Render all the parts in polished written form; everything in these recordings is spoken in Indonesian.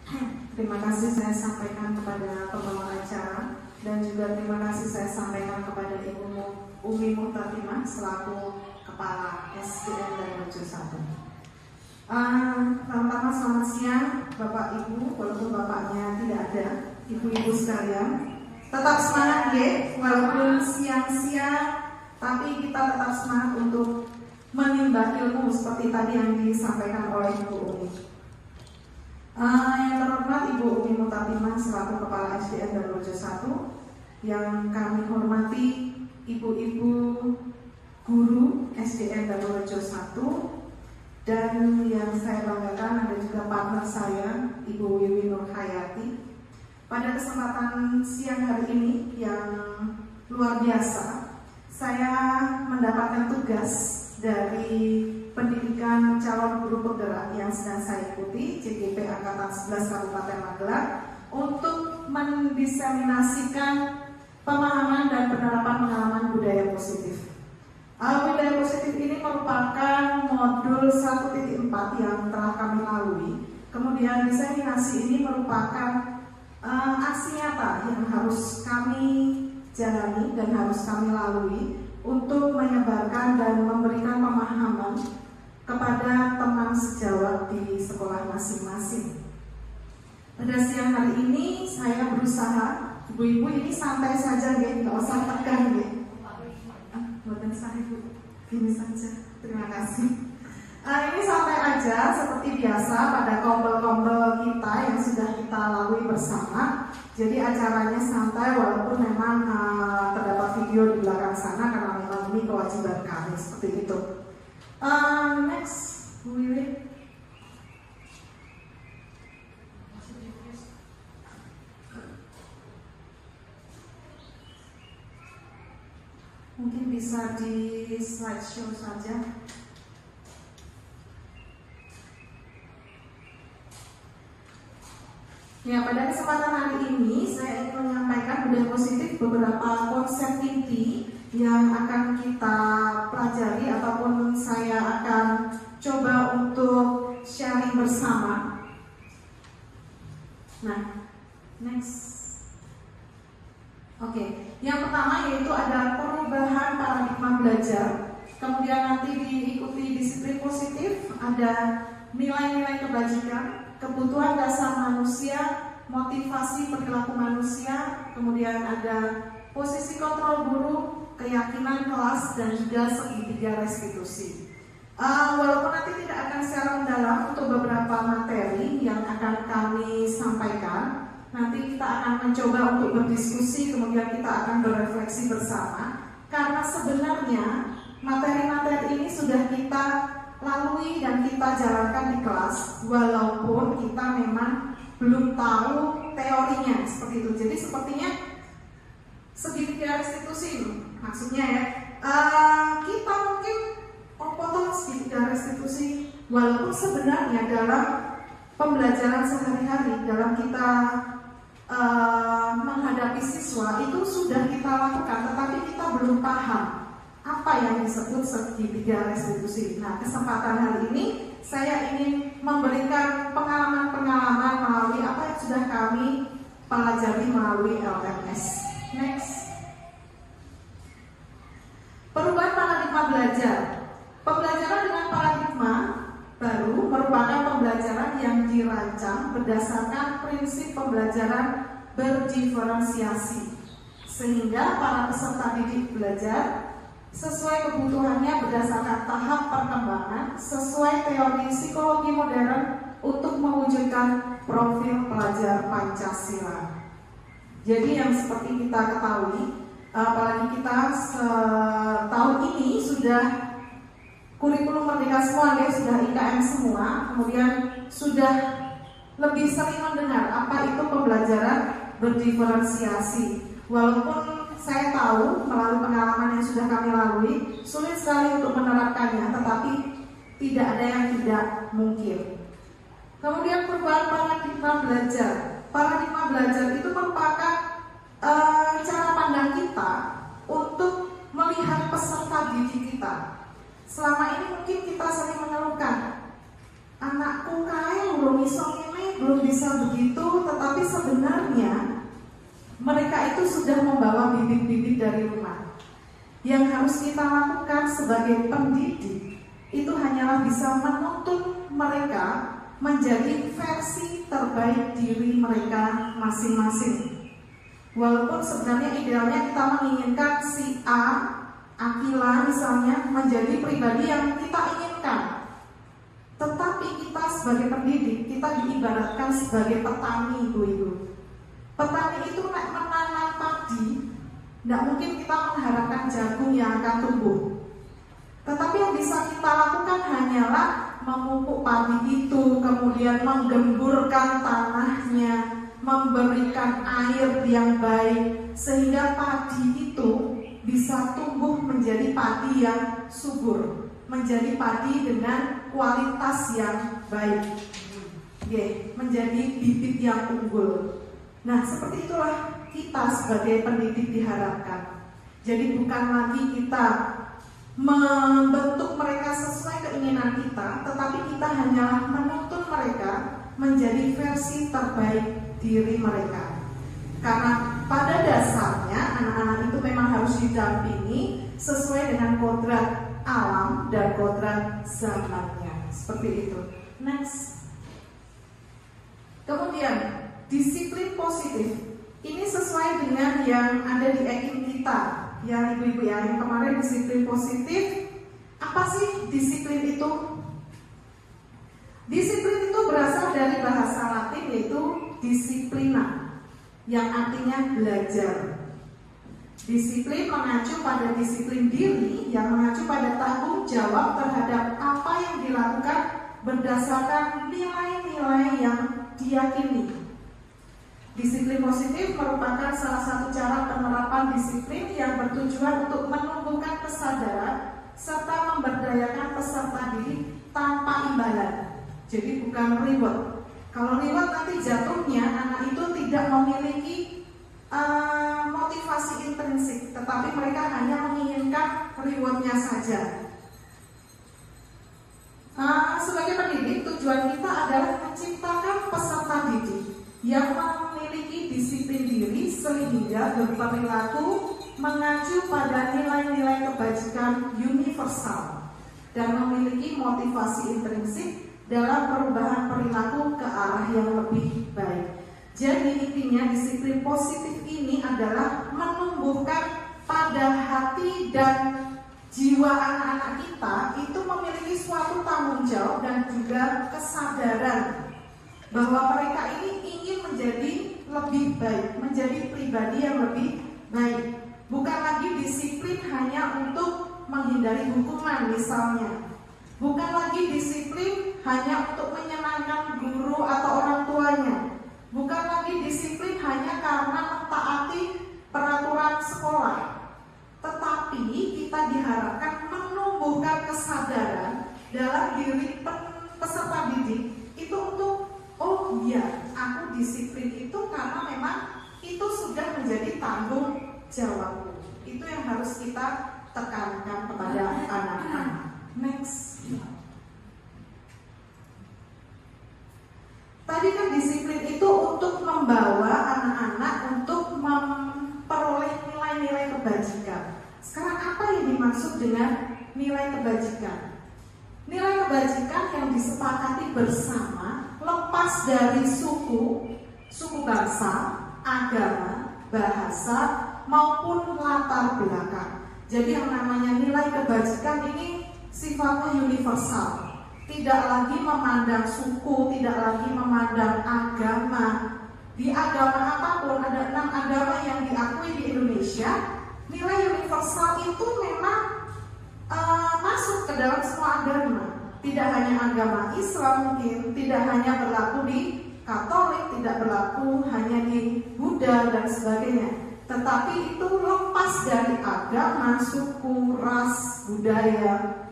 Terima kasih saya sampaikan kepada pembawa acara dan juga terima kasih saya sampaikan kepada Ibu Umi Muhtatimah selaku Kepala SDN dari Rejo 1. Pertama selamat siang Bapak Ibu, walaupun Bapaknya tidak ada, Ibu-Ibu sekalian. Tetap semangat ya, walaupun siang-siang, tapi kita tetap semangat untuk menimba ilmu seperti tadi yang disampaikan oleh Ibu Umi. Yang terhormat Ibu Umi Muhtatimah selaku Kepala SDN dari Rejo 1, yang kami hormati Ibu-Ibu Guru SDN dari Rejo 1, dan yang saya banggakan ada juga partner saya Ibu Wiwi Nurhayati. Pada kesempatan siang hari ini yang luar biasa, saya mendapatkan tugas dari pendidikan calon guru penggerak yang sedang saya ikuti, CGP Angkatan 11 Kabupaten Magelang, untuk mendiseminasikan pemahaman dan penerapan pengalaman budaya positif. Budaya positif ini merupakan modul 1.4 yang telah kami lalui. Kemudian diseminasi ini merupakan aksi nyata yang harus kami jalani dan harus kami lalui untuk menyebarkan dan memberikan pemahaman kepada teman sejawat di sekolah masing-masing. Pada siang hari ini saya berusaha, ibu-ibu ini santai saja ya, nggak usah tegang ya. Buatan saya Bu, gini saja. Terima kasih. Ini santai aja seperti biasa pada kombel-kombel kita yang sudah kita lalui bersama. Jadi acaranya santai walaupun memang terdapat video di belakang sana karena memang ini kewajiban kami seperti itu. Next, Bu Wiwi. Mungkin bisa di slideshow saja. Ya, pada kesempatan hari ini saya ingin menyampaikan budaya positif beberapa konsep inti yang akan kita pelajari ataupun saya akan coba untuk sharing bersama. Nah, next. Oke, yang pertama yaitu ada perubahan paradigma belajar. Kemudian nanti diikuti disiplin positif, ada nilai-nilai kebajikan, kebutuhan dasar manusia, motivasi perilaku manusia, kemudian ada posisi kontrol guru, keyakinan kelas, dan juga segitiga restitusi. Walaupun nanti tidak akan secara mendalam untuk beberapa materi yang akan kami sampaikan, nanti kita akan mencoba untuk berdiskusi, kemudian kita akan berefleksi bersama, karena sebenarnya materi-materi ini sudah kita lalui dan kita jalankan di kelas, walaupun kita memang belum tahu teorinya seperti itu. Jadi sepertinya segitiga restitusi maksudnya ya, kita mungkin potong segitiga restitusi, walaupun sebenarnya dalam pembelajaran sehari-hari, dalam kita menghadapi siswa itu sudah kita lakukan, tetapi kita belum paham apa yang disebut segitiga restitusi. Nah, kesempatan hari ini saya ingin memberikan pengalaman-pengalaman melalui apa yang sudah kami pelajari melalui LMS. Next. Perubahan paradigma belajar. Pembelajaran dengan paradigma baru merupakan pembelajaran yang dirancang berdasarkan prinsip pembelajaran berdiferensiasi, sehingga para peserta didik belajar sesuai kebutuhannya berdasarkan tahap perkembangan sesuai teori psikologi modern untuk mewujudkan profil pelajar Pancasila. Jadi yang seperti kita ketahui, apalagi kita tahun ini sudah kurikulum merdeka semua, ya, sudah IKM semua, kemudian sudah lebih sering mendengar apa itu pembelajaran berdiferensiasi. Walaupun saya tahu melalui pengalaman yang sudah kami lalui, sulit sekali untuk menerapkannya, tetapi tidak ada yang tidak mungkin. Kemudian perubahan paradigma belajar. Paradigma belajar itu merupakan cara pandang kita untuk melihat peserta didik kita. Selama ini mungkin kita sering mengeluhkan, anakku kae belum iso ngene, belum bisa begitu, tetapi sebenarnya mereka itu sudah membawa bibit-bibit dari rumah. Yang harus kita lakukan sebagai pendidik itu hanyalah bisa menuntun mereka menjadi versi terbaik diri mereka masing-masing. Walaupun sebenarnya idealnya kita menginginkan si Akila misalnya menjadi pribadi yang kita inginkan. Tetapi kita sebagai pendidik, kita diibaratkan sebagai petani, ibu-ibu. Petani itu menanam padi, tidak mungkin kita mengharapkan jagung yang akan tumbuh. Tetapi yang bisa kita lakukan hanyalah memupuk padi itu, kemudian menggemburkan tanahnya, memberikan air yang baik, sehingga padi itu bisa tumbuh menjadi padi yang subur, menjadi padi dengan kualitas yang baik, menjadi bibit yang unggul. Nah, seperti itulah kita sebagai pendidik diharapkan. Jadi bukan lagi kita membentuk mereka sesuai keinginan kita, tetapi kita hanyalah menuntun mereka menjadi versi terbaik diri mereka. Karena pada dasarnya anak-anak itu memang harus didampingi sesuai dengan kodrat alam dan kodrat zamannya. Seperti itu. Next. Kemudian disiplin positif. Ini sesuai dengan yang ada di ekim kita. Ya ibu-ibu ya, yang kemarin disiplin positif. Apa sih disiplin itu? Disiplin itu berasal dari bahasa Latin yaitu disiplina, yang artinya belajar. Disiplin mengacu pada disiplin diri, yang mengacu pada tanggung jawab terhadap apa yang dilakukan berdasarkan nilai-nilai yang diyakini. Disiplin positif merupakan salah satu cara penerapan disiplin yang bertujuan untuk menumbuhkan kesadaran serta memberdayakan peserta didik tanpa imbalan. Jadi bukan reward. Kalau reward nanti jatuhnya anak itu tidak memiliki motivasi intrinsik, tetapi mereka hanya menginginkan rewardnya saja. Sebagai pendidik, tujuan kita adalah menciptakan peserta didik yang memiliki disiplin diri sehingga berperilaku mengacu pada nilai-nilai kebajikan universal dan memiliki motivasi intrinsik dalam perubahan perilaku ke arah yang lebih baik. Jadi intinya disiplin positif ini adalah menumbuhkan pada hati dan jiwa anak-anak kita itu memiliki suatu tanggung jawab dan juga kesadaran bahwa mereka ini ingin menjadi lebih baik, menjadi pribadi yang lebih baik. Bukan lagi disiplin hanya untuk menghindari hukuman misalnya. Bukan lagi disiplin hanya untuk menyenangkan guru atau orang tuanya. Bukan lagi disiplin hanya karena mentaati peraturan sekolah. Tetapi kita diharapkan menumbuhkan kesadaran dalam diri peserta didik itu untuk oh iya, aku disiplin itu karena memang itu sudah menjadi tanggung jawabku. Itu yang harus kita tekankan kepada anak-anak. Next. Tadi kan disiplin itu untuk membawa anak-anak untuk memperoleh nilai-nilai kebajikan. Sekarang apa yang dimaksud dengan nilai kebajikan? Nilai kebajikan yang disepakati bersama lepas dari suku bangsa, agama, bahasa, maupun latar belakang. Jadi yang namanya nilai kebajikan ini sifatnya universal. Tidak lagi memandang suku, tidak lagi memandang agama. Di agama apapun, ada 6 agama yang diakui di Indonesia. Nilai universal itu memang masuk ke dalam semua agama. Tidak hanya agama Islam mungkin, tidak hanya berlaku di Katolik, tidak berlaku hanya di Buddha dan sebagainya. Tetapi itu lepas dari agama, suku, ras, budaya.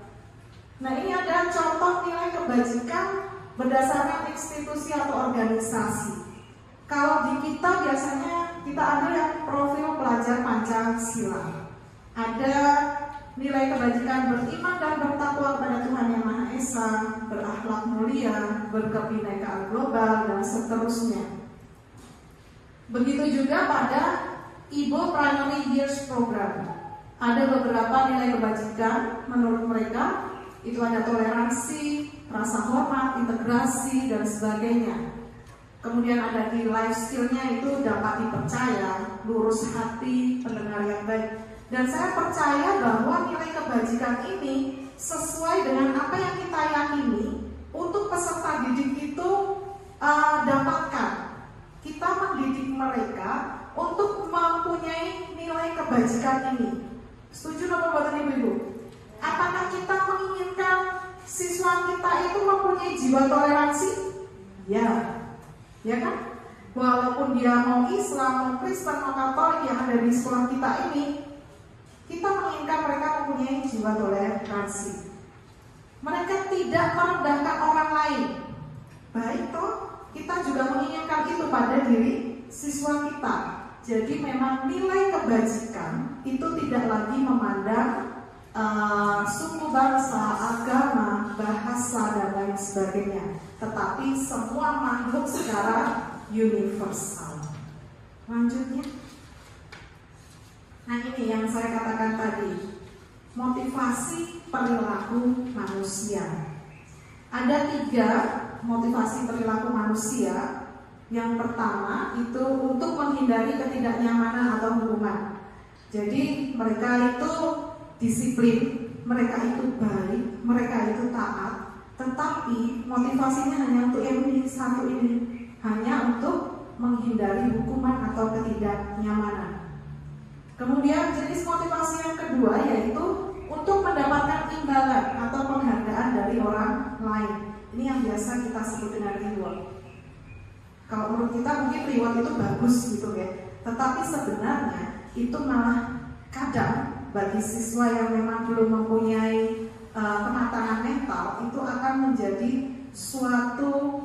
Nah ini ada contoh nilai kebajikan berdasarkan institusi atau organisasi. Kalau di kita biasanya kita ada yang profil pelajar Pancasila. Ada nilai kebajikan beriman dan bertakwa kepada Tuhan Yang Maha Esa, berakhlak mulia, berkebinekaan global, dan seterusnya. Begitu juga pada Ibo Primary Years Program. Ada beberapa nilai kebajikan menurut mereka, itu ada toleransi, rasa hormat, integrasi, dan sebagainya. Kemudian ada di life skill-nya itu dapat dipercaya, lurus hati, pendengar yang baik. Dan saya percaya bahwa nilai kebajikan ini sesuai dengan apa yang kita yakini untuk peserta didik itu dapatkan. Kita mendidik mereka untuk mempunyai nilai kebajikan ini. Setuju apa buatan ibu-ibu? Apakah kita menginginkan siswa kita itu mempunyai jiwa toleransi? Ya kan? Walaupun dia mau Islam, mau Kristen, mau Katolik yang ada di sekolah kita ini, kita menginginkan mereka mempunyai jiwa toleransi. Mereka tidak merendahkan orang lain. Baik toh, kita juga menginginkan itu pada diri siswa kita. Jadi memang nilai kebajikan itu tidak lagi memandang suku bangsa, agama, bahasa, dan lain sebagainya, tetapi semua makhluk secara universal. Lanjutnya. Nah, ini yang saya katakan tadi, motivasi perilaku manusia. Ada 3 motivasi perilaku manusia. Yang pertama itu untuk menghindari ketidaknyamanan atau hukuman. Jadi mereka itu disiplin, mereka itu baik, mereka itu taat, tetapi motivasinya hanya untuk yang ini, satu ini, hanya untuk menghindari hukuman atau ketidaknyamanan. Kemudian jenis motivasi yang kedua yaitu untuk mendapatkan imbalan atau penghargaan dari orang lain. Ini yang biasa kita sebut dengan reward. Kalau menurut kita mungkin reward itu bagus gitu ya, tetapi sebenarnya itu malah kadang bagi siswa yang memang belum mempunyai kematangan mental itu akan menjadi suatu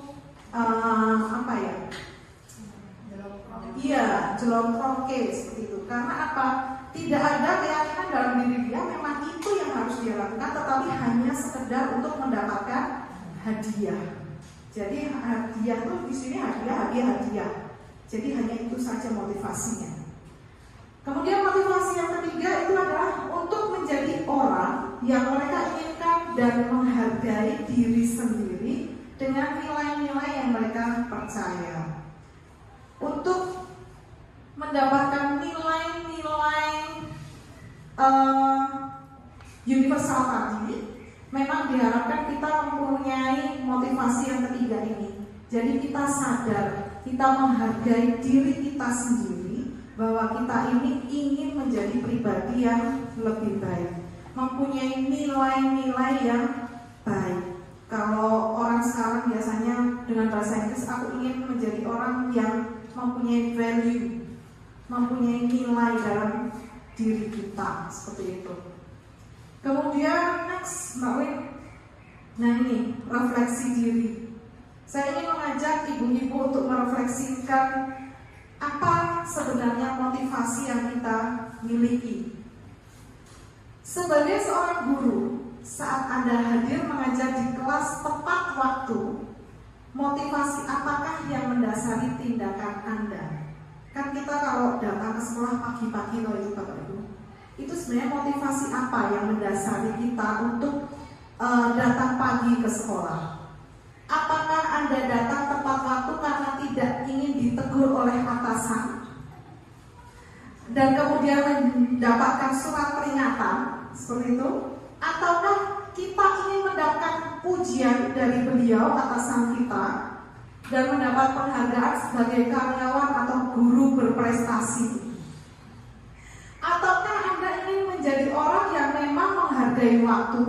jelongkroke seperti itu. Karena apa? Tidak ada keyakinan dalam diri dia memang itu yang harus dia lakukan, tetapi hanya sekedar untuk mendapatkan hadiah. Jadi hadiah tuh di sini hadiah. Jadi hanya itu saja motivasinya. Kemudian motivasi yang ketiga itu adalah untuk menjadi orang yang mereka inginkan dan menghargai diri sendiri dengan nilai-nilai yang mereka percaya. Untuk mendapatkan nilai-nilai universal tadi, memang diharapkan kita mempunyai motivasi yang ketiga ini. Jadi kita sadar, kita menghargai diri kita sendiri, bahwa kita ini ingin menjadi pribadi yang lebih baik, mempunyai nilai-nilai yang baik. Kalau orang sekarang biasanya dengan bahasa Inggris, aku ingin menjadi orang yang mempunyai value, mempunyai nilai dalam diri kita, seperti itu. Kemudian next, Mbak Win. Nah ini, refleksi diri. Saya ingin mengajak ibu-ibu untuk merefleksikan apa sebenarnya motivasi yang kita miliki. Sebagai seorang guru, saat Anda hadir mengajar di kelas tepat waktu, motivasi apakah yang mendasari tindakan Anda? Kan kita kalau datang ke sekolah pagi-pagi loh itu Bapak Ibu, itu sebenarnya motivasi apa yang mendasari kita untuk datang pagi ke sekolah? Apakah Anda datang tepat waktu karena tidak ingin ditegur oleh atasan dan kemudian mendapatkan surat peringatan seperti itu? Ataukah kita ingin mendapatkan pujian dari beliau, atasan kita, dan mendapat penghargaan sebagai karyawan atau guru berprestasi? Ataukah Anda ingin menjadi orang yang memang menghargai waktu,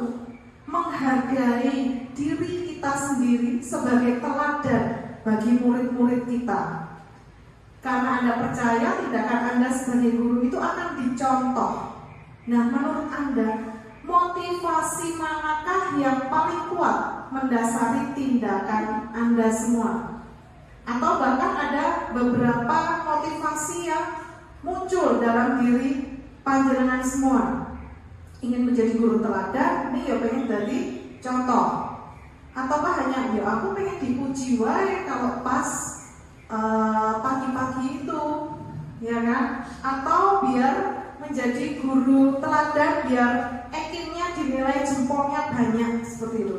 menghargai diri kita sendiri sebagai teladan bagi murid-murid kita? Karena Anda percaya tindakan Anda sebagai guru itu akan dicontoh. Nah, menurut Anda, motivasi manakah yang paling kuat mendasari tindakan Anda semua? Atau bahkan ada beberapa motivasi yang muncul dalam diri panjenengan semua. ingin menjadi guru teladan, ini ya pengen jadi contoh. Ataukah hanya ya aku pengen dipuji wae kalau pas pagi-pagi itu, ya kan? Atau biar menjadi guru teladan, biar ekimnya dinilai jempolnya banyak, seperti itu.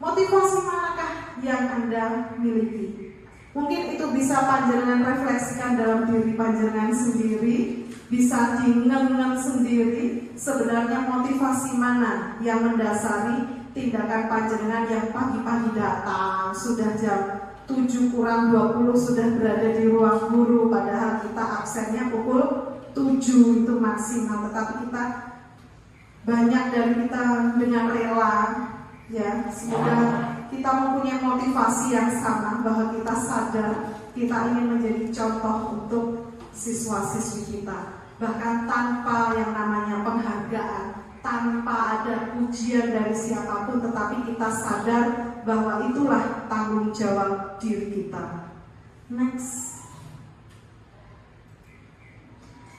Motivasi manakah yang Anda miliki? Mungkin itu bisa panjenengan refleksikan dalam diri panjenengan sendiri, bisa dingen-ngen sendiri. Sebenarnya motivasi mana yang mendasari tindakan panjenengan yang pagi-pagi datang, sudah jam 7 kurang 20 sudah berada di ruang guru, padahal kita absennya pukul 7 itu maksimal, tetapi kita banyak dari kita dengan rela, ya, semoga kita mempunyai motivasi yang sama, bahwa kita sadar kita ingin menjadi contoh untuk siswa-siswi kita, bahkan tanpa yang namanya penghargaan, tanpa ada pujian dari siapapun, tetapi kita sadar bahwa itulah tanggung jawab diri kita. Next.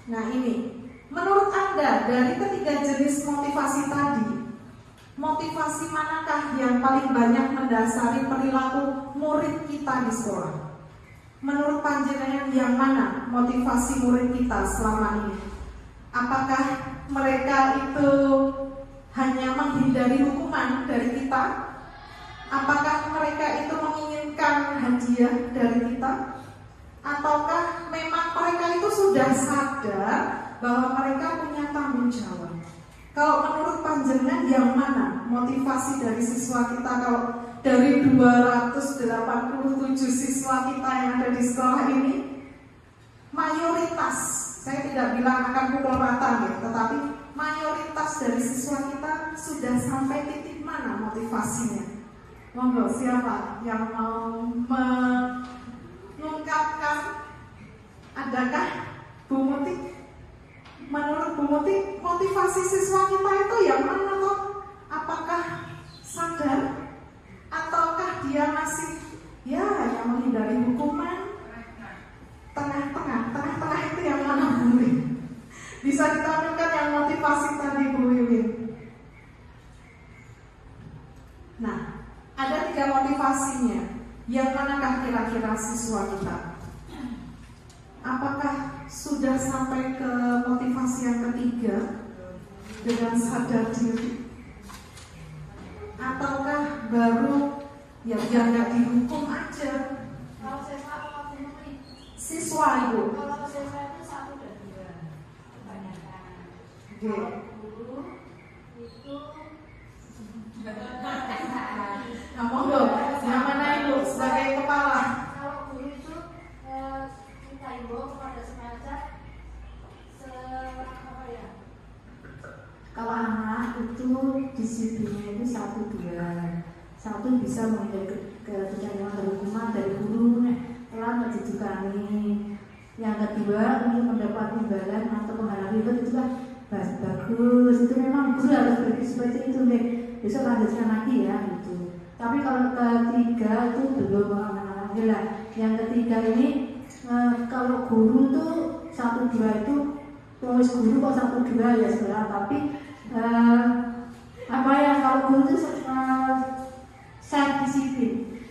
Nah ini, menurut Anda dari ketiga jenis motivasi tadi, motivasi manakah yang paling banyak mendasari perilaku murid kita di sekolah? Menurut panjenengan yang mana motivasi murid kita selama ini? Apakah mereka itu hanya menghindari hukuman dari kita? Apakah mereka itu menginginkan hadiah dari kita? Ataukah memang mereka itu sudah sadar bahwa mereka punya tanggung jawab? Kalau menurut panjenengan yang mana motivasi dari siswa kita? Kalau dari 287 siswa kita yang ada di sekolah ini, mayoritas, saya tidak bilang akan pukul rata ya, tetapi mayoritas dari siswa kita sudah sampai titik mana motivasinya? Monggo, siapa yang mau mengungkapkan? Adakah Bu Muti? Menurut Bu Muti, motivasi siswa kita itu yang mana toh? Apakah sadar? Ataukah dia masih ya yang menghindari hukuman? Tengah-tengah itu yang mana Bu? Bisa ditampilkan yang motivasi tadi Bu Wiwin. Nah, ada 3 motivasinya. Yang manakah kira-kira siswa kita? Apakah sudah sampai ke motivasi yang ketiga dengan sadar diri? Ataukah baru ya biar nggak dihukum aja? Kalau siswa apa ini? Siswa Ibu. Kalau siswa itu 1 dan 2 kebanyakan. Oke. Kalau guru itu Nah, monggo, yang mana Ibu sebagai kepala? kalau guru itu kita himbau kepada semasa apa ya? Kalau anak itu disiplinnya itu 1-2. 1 bisa menghindari keterjatuhan hukuman dari guru, telah menjudukani. Yang kedua untuk mendapat imbalan atau penghargaan itu kan bagus. Itu memang guru harus berpikir seperti itu nih. Besok lanjutkan lagi ya itu. Tapi kalau ketiga itu belum alhamdulillah. Yang ketiga ini kalau guru tuh 1-2 itu tulis guru kok 1-2 ya sebenarnya, tapi apa ya, kalau guru itu self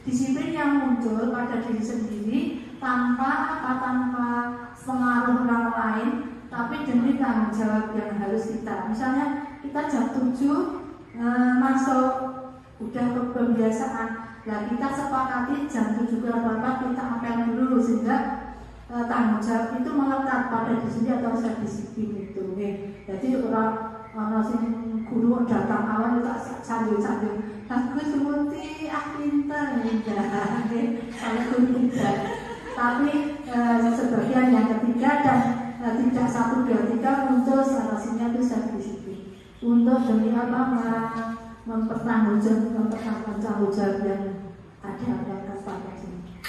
disiplin yang muncul pada diri sendiri tanpa pengaruh orang lain, tapi demi tanggung jawab yang harus kita. Misalnya kita jam 7 masuk udah kebiasaan, nah kita sepakati jam 7 kita apel dulu sehingga tanggung jawab itu melekat pada diri sendiri atau self disiplin itu. Jadi orang guru datang awal itu sambil bagus Muti, pinter kalau guru tidak. Tapi sebagian yang ketiga dan tidak 1-2-3 muncul salahnya itu self disiplin untuk demi apa mempertanggungjawabkan tanggung jawab yang ada pada sini.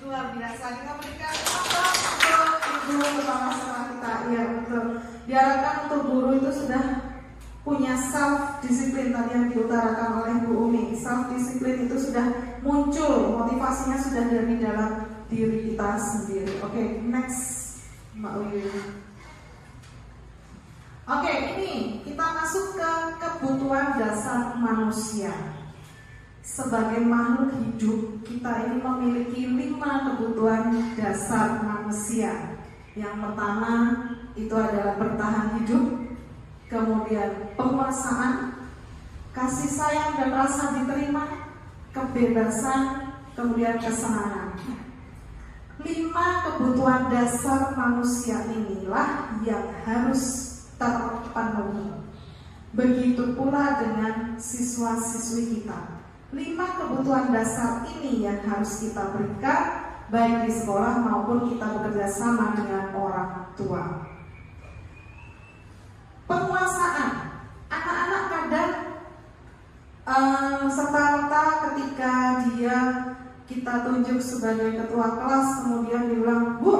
Luar biasa, kita berikan apa untuk ibu kepala sekolah kita. Ya betul. Diharapkan untuk guru itu sudah punya self disiplin tadi yang diutarakan oleh Bu Umi. Self disiplin itu sudah muncul, motivasinya sudah dari dalam diri kita sendiri. Oke, next Mbak Uyu. Oke, ini kita masuk ke kebutuhan dasar manusia. Sebagai makhluk hidup, kita ini memiliki 5 kebutuhan dasar manusia. Yang pertama itu adalah bertahan hidup, kemudian penguasaan, kasih sayang dan rasa diterima, kebebasan, kemudian kesenangan. 5 kebutuhan dasar manusia inilah yang harus terpenuhi. Begitu pula dengan siswa-siswi kita. 5 kebutuhan dasar ini yang harus kita berikan, baik di sekolah maupun kita bekerja sama dengan orang tua. Penguasaan. Anak-anak kadang serta-merta ketika kita tunjuk sebagai ketua kelas, kemudian dibilang, "Bu,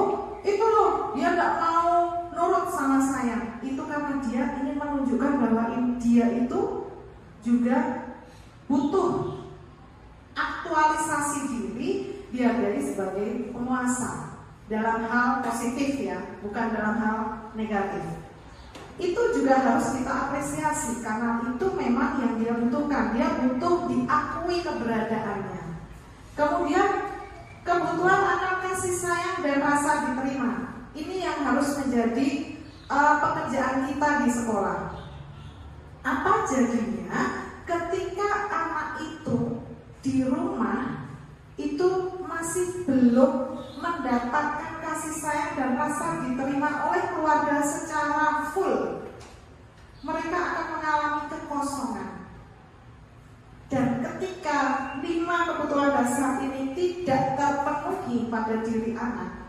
itu loh, dia tidak mau nurut sama saya." Itu karena dia ingin menunjukkan bahwa dia itu juga butuh aktualisasi diri, dia jadi sebagai penguasa dalam hal positif ya, bukan dalam hal negatif. Itu juga harus kita apresiasi karena itu memang yang dia butuhkan. Dia butuh diakui keberadaannya. Kemudian kebutuhan akan kasih sayang dan rasa diterima. Ini yang harus menjadi pekerjaan kita di sekolah. Apa jadinya ketika anak itu di rumah itu masih belum mendapatkan kasih sayang dan rasa diterima oleh keluarga secara full, mereka akan mengalami kekosongan. Dan ketika 5 kebutuhan dasar ini tidak terpenuhi pada diri anak,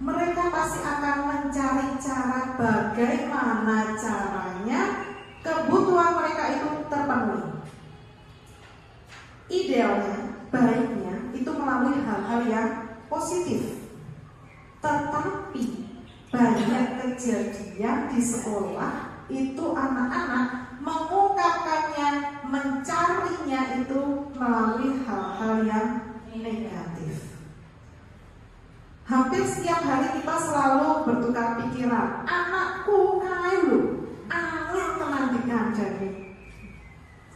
mereka pasti akan mencari cara bagaimana caranya kebutuhan mereka itu terpenuhi. Idealnya, baiknya itu melalui hal-hal yang positif. Tetapi banyak kejadian di sekolah itu anak-anak mengungkapkannya, mencarinya itu melalui hal-hal yang negatif. Hampir setiap hari kita selalu bertukar pikiran, anakku kaelu, angin teman dikandani.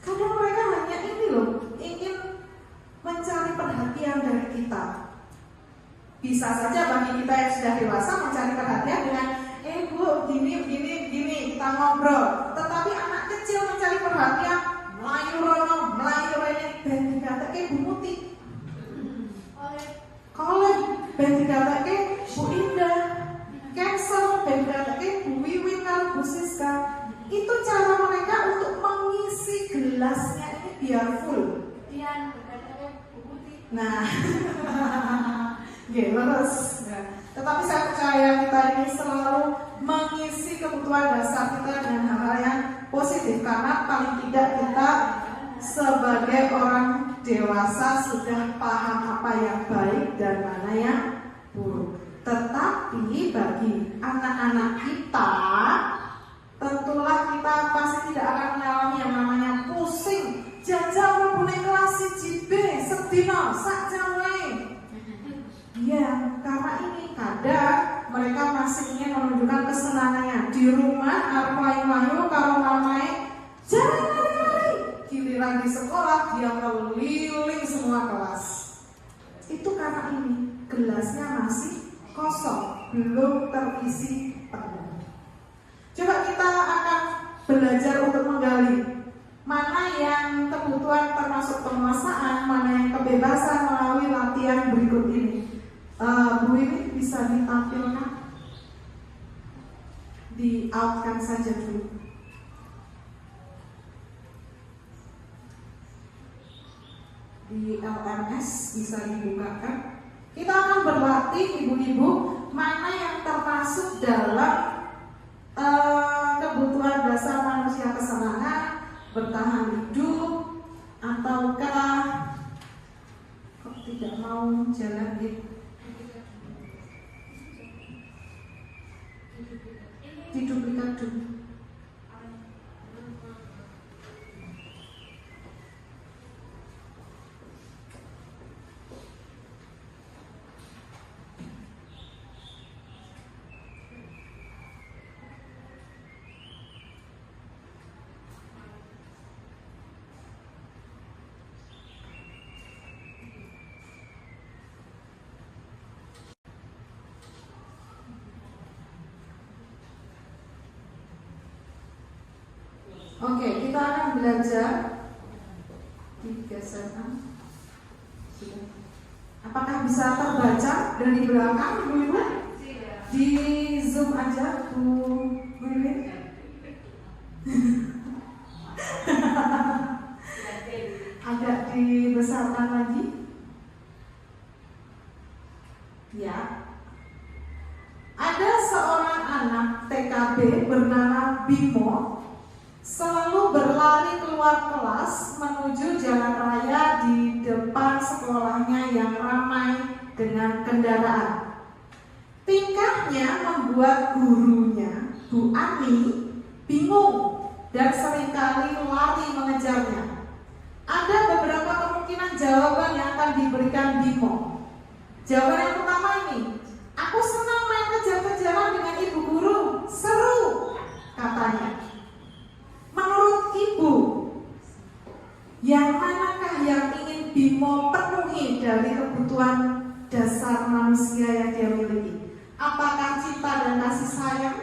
Kadang mereka hanya ini loh, ingin mencari perhatian dari kita. Bisa saja bagi kita yang sudah dewasa mencari perhatian dengan Bu, gini, kita ngobrol. Tetapi anak kecil mencari perhatian, melayu rono, melayu rene, ben dikatake Bu Muti. Kolej, ben dikatake Bu Indah. Cancel, ben dikatake Bu Wiwin karo Bu Siska. Itu cara mereka untuk mengisi gelasnya ini biar full. Nah, terus. Tetapi saya percaya kita ini selalu mengisi kebutuhan dasar kita dengan hal-hal yang positif, karena paling tidak kita sebagai orang dewasa sudah paham apa yang baik dan mana yang buruk. Tetapi bagi anak-anak kita, tentulah kita pasti tidak akan mengalami yang namanya pusing. Jajal mempunyai kelas CJB sedina sak jam lain. Ya, karena ini kadang mereka masih ingin menunjukkan kesenangannya di rumah, arep layu-layu karo mamae, jangan lari-lari. Giliran di sekolah dia keliling semua kelas. Itu karena ini gelasnya masih kosong, belum terisi penuh. Coba kita akan belajar untuk menggali mana yang kebutuhan termasuk penguasaan, mana yang kebebasan melalui latihan berikut ini. Bu Wiwi bisa ditampilkan, di-outkan saja dulu. Di LMS bisa dibukakan. Kita akan berlatih ibu-ibu mana yang termasuk dalam kebutuhan dasar manusia, kesenangan, bertahan hidup, ataukah kok tidak mau jalan gitu. Diduplikat dulu. Oke, kita akan belajar digeserkan. Sudah. Apakah bisa terbaca dari belakang, Ibu-ibu? Di zoom aja, Bu Wiwin. Agak dibesarkan lagi. Ya. Ada seorang anak TKB bernama Bimo selalu berlari keluar kelas menuju jalan raya di depan sekolahnya yang ramai dengan kendaraan. Tingkahnya membuat gurunya, Bu Ani, bingung dan seringkali lari mengejarnya. Ada beberapa kemungkinan jawaban yang akan diberikan Bimo. Jawaban yang pertama ini, aku senang main kejar-kejaran dengan ibu guru, seru, katanya. Menurut ibu, yang manakah yang ingin Bimo penuhi dari kebutuhan dasar manusia yang dia miliki? Apakah cinta dan kasih sayang?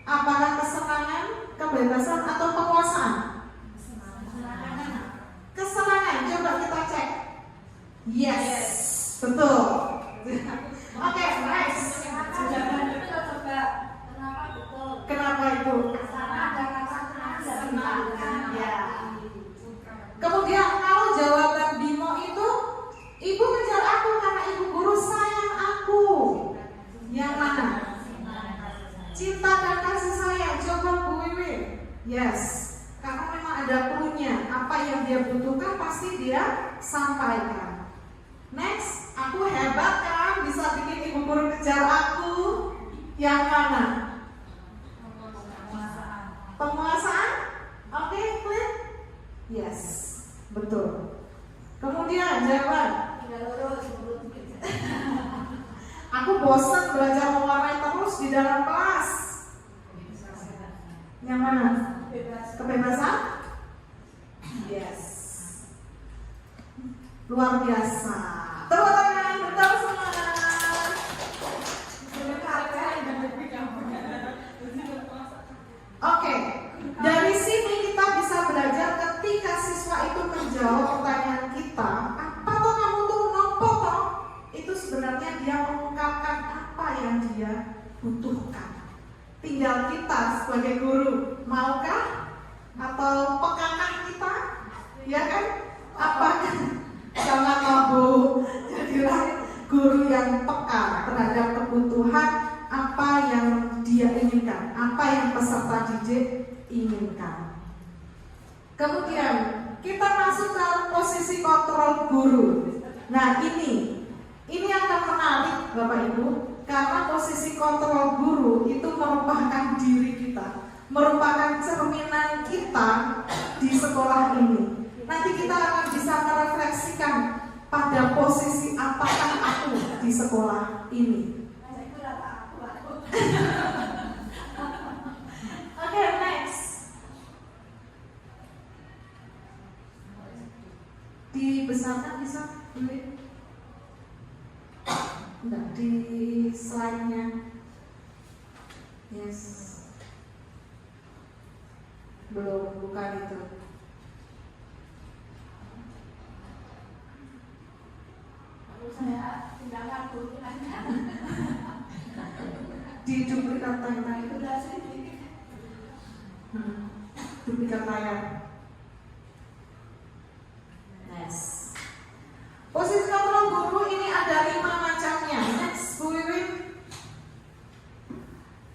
Apakah kesenangan, kebebasan, atau penguasaan? Kesenangan, coba kita cek. Yes, betul. Oke, nice. Kenapa itu? Ya. Kemudian kalau jawaban Bimo itu, ibu kejar aku karena ibu guru sayang aku. Yang mana? Cinta dan kasih sayang. Coba Bu Wiwin. Yes. Karena memang ada clue-nya. Apa yang dia butuhkan pasti dia sampaikan. Next, aku hebat kan bisa bikin ibu guru kejar aku. Yang mana? Penguasaan? Oke, clear? Yes, betul. Kemudian jawaban. Aku bosan belajar mewarnai terus di dalam kelas. Yang mana? Kebebasan? Yes. Luar biasa. Tepuk tangan, betul semangat. Oke, dari sini kita bisa belajar ketika siswa itu menjawab pertanyaan kita, apa toh kamu tuh nopo toh? Itu sebenarnya dia mengungkapkan apa yang dia butuhkan. Tinggal kita sebagai guru, maukah? Atau pekakah kita? Ya kan? Apakah? Jangan mau Bu, jadilah guru yang peka terhadap kebutuhan apa yang dia inginkan, apa yang peserta didik inginkan. Kemudian kita masuk ke posisi kontrol guru. Nah ini akan menarik Bapak Ibu, karena posisi kontrol guru itu merupakan diri kita, merupakan cerminan kita di sekolah ini. Nanti kita akan bisa merefleksikan pada posisi apakah aku di sekolah ini. Oke, next. Dibesarkan bisa? Enggak, di slide-nya. Yes. Belum, bukan itu. Saya tinggalkan dulu Di duplikat layar itu duplikat layar. Next. Posisi kontrol guru ini ada 5 macamnya. Next, Bu Wiwin.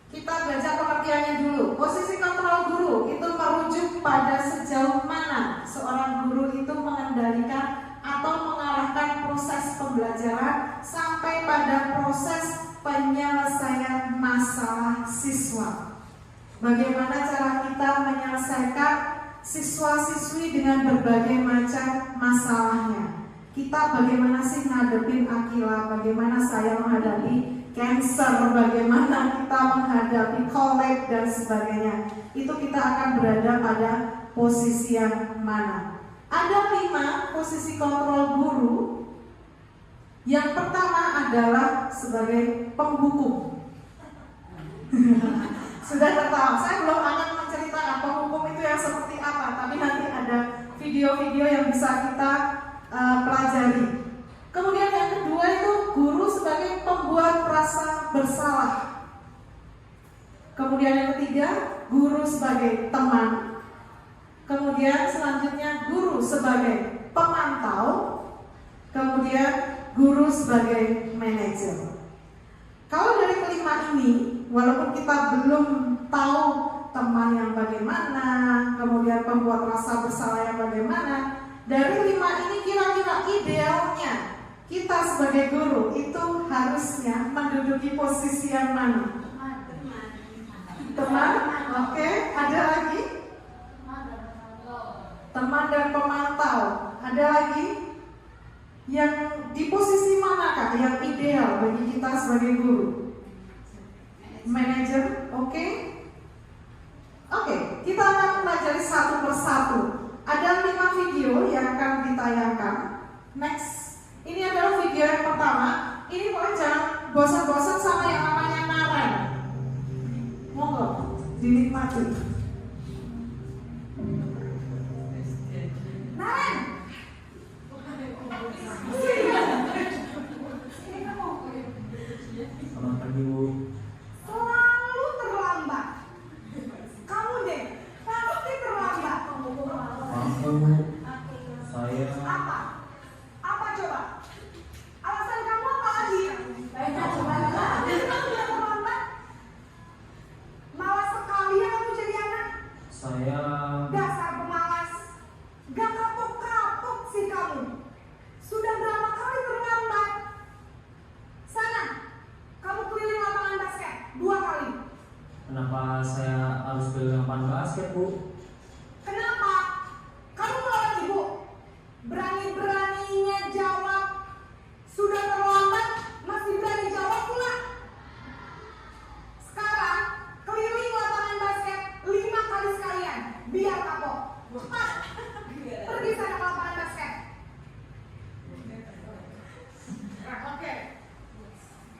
Kita belajar pengertiannya dulu. Posisi kontrol guru itu merujuk pada sejauh mana seorang guru itu mengendalikan atau mengarahkan proses pembelajaran sampai pada proses penyelesaian masalah siswa. Bagaimana cara kita menyelesaikan siswa-siswi dengan berbagai macam masalahnya. Kita bagaimana sih ngadepin Akila, bagaimana saya menghadapi cancer, bagaimana kita menghadapi kolek dan sebagainya. Itu kita akan berada pada posisi yang mana. Ada 5 posisi kontrol guru. Yang pertama adalah sebagai penghukum. Sudah tertawa, saya belum akan menceritakan penghukum itu yang seperti video-video yang bisa kita pelajari. Kemudian yang kedua itu guru sebagai pembuat rasa bersalah. Kemudian yang ketiga, guru sebagai teman. Kemudian selanjutnya guru sebagai pemantau. Kemudian guru sebagai manajer. Kalau dari kelima ini, walaupun kita belum tahu teman yang bagaimana, kemudian pembuat rasa bersalah yang bagaimana, dari lima ini kira-kira idealnya kita sebagai guru itu harusnya menduduki posisi yang mana? Teman, oke. Ada lagi? Teman dan pemantau. Ada lagi? Yang di posisi manakah yang ideal bagi kita sebagai guru? Manager, oke? Oke, kita akan pelajari satu persatu. Ada 5 video yang akan ditayangkan. Next, ini adalah video yang pertama. Ini boleh jangan bosan-bosan sama yang namanya Naren. Monggo, dinikmati. Naren. Selamat pagi, Bu. Selalu terlambat. Kamu deh, pasti terlambat. Aku, saya, Apa? Apa coba? Alasan kamu apa lagi? Terlambat. Malas sekali ya kamu jadi anak. saya, Dasar pemalas. Gak kapok-kapok sih kamu. Sudah berapa kali terlambat? Sana, kamu keliling lapangan basket 2 kali. kenapa saya harus beli lapangan basket, Bu? Kenapa? Kamu melawan ibu. Berani-beraninya jawab. Sudah terlambat, masih berani jawab pula. Sekarang, keliling lapangan basket 5 kali sekalian. Biar kapok. Cepat. Pergi sana ke lapangan basket. Oke.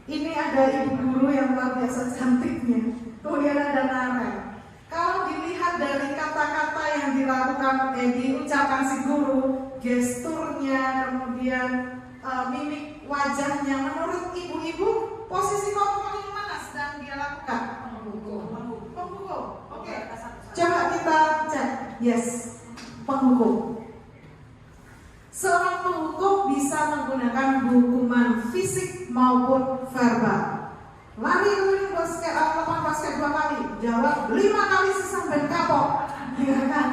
Ini ada ibu guru yang luar biasa cantiknya. Kemudian ada Naren. Kalau dilihat dari kata-kata yang dilakukan, diucapkan si guru, gesturnya, kemudian mimik wajahnya, menurut ibu-ibu, posisi komponen yang mana sedang dia lakukan? Pemukul. Oke. Coba kita cek. Yes, pemukul. Seorang penghukum bisa menggunakan hukuman fisik maupun verbal. Lari keliling basket, lapangan basket 2 kali, jawab 5 kali sampai kapok, ya kan?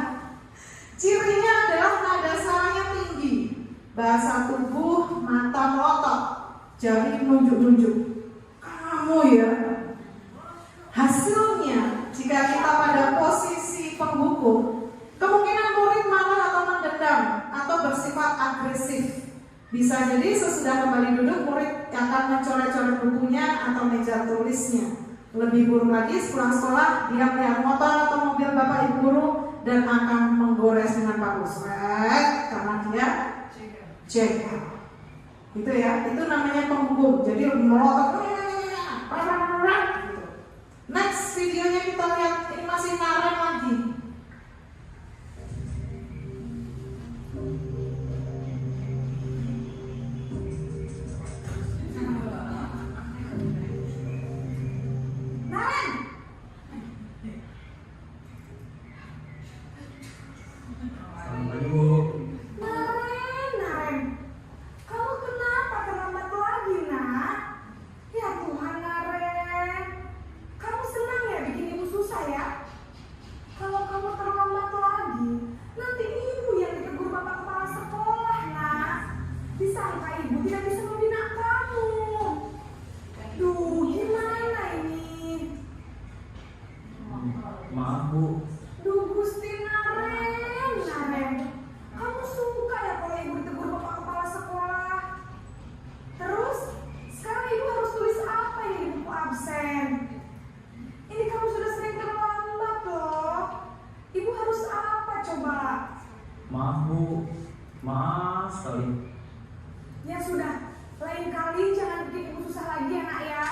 Cirinya adalah nada suaranya tinggi, bahasa tubuh, mata melotot, jari menunjuk-nunjuk. Kamu ya. Hasilnya, jika kita pada posisi penghukum, kemungkinan murid marah atau mendendam atau bersifat agresif. Bisa jadi sesudah kembali duduk, murid akan mencoret-coret bukunya atau meja tulisnya. Lebih buruk lagi, sepulang sekolah, dia melihat motor atau mobil bapak ibu guru dan akan menggores dengan paku karena dia cek. Itu ya, itu namanya penghukum. Jadi melotot. Next videonya kita lihat, ini masih Naren lagi. Naren. Selamat pagi, Bu. Naren, kamu kenapa terlambat lagi, nak? Ya Tuhan, Naren, kamu senang ya bikin ibu susah ya? Kalau kamu terlambat lagi, nanti ibu yang ditegur bapak kepala sekolah, nak. Disangka ibu tidak bisa membina kamu. Duh, gimana ini? Maaf, Bu. Duh, Gusti Naren, kamu suka ya kalau ibu ditegur bapak kepala sekolah? Terus, sekarang ibu harus tulis apa ini di buku absen? Ini kamu sudah sering terlambat loh. Ibu harus apa coba? Maaf, Bu. Maaf sekali. Ya sudah, lain kali jangan bikin ibu susah lagi ya, nak ya.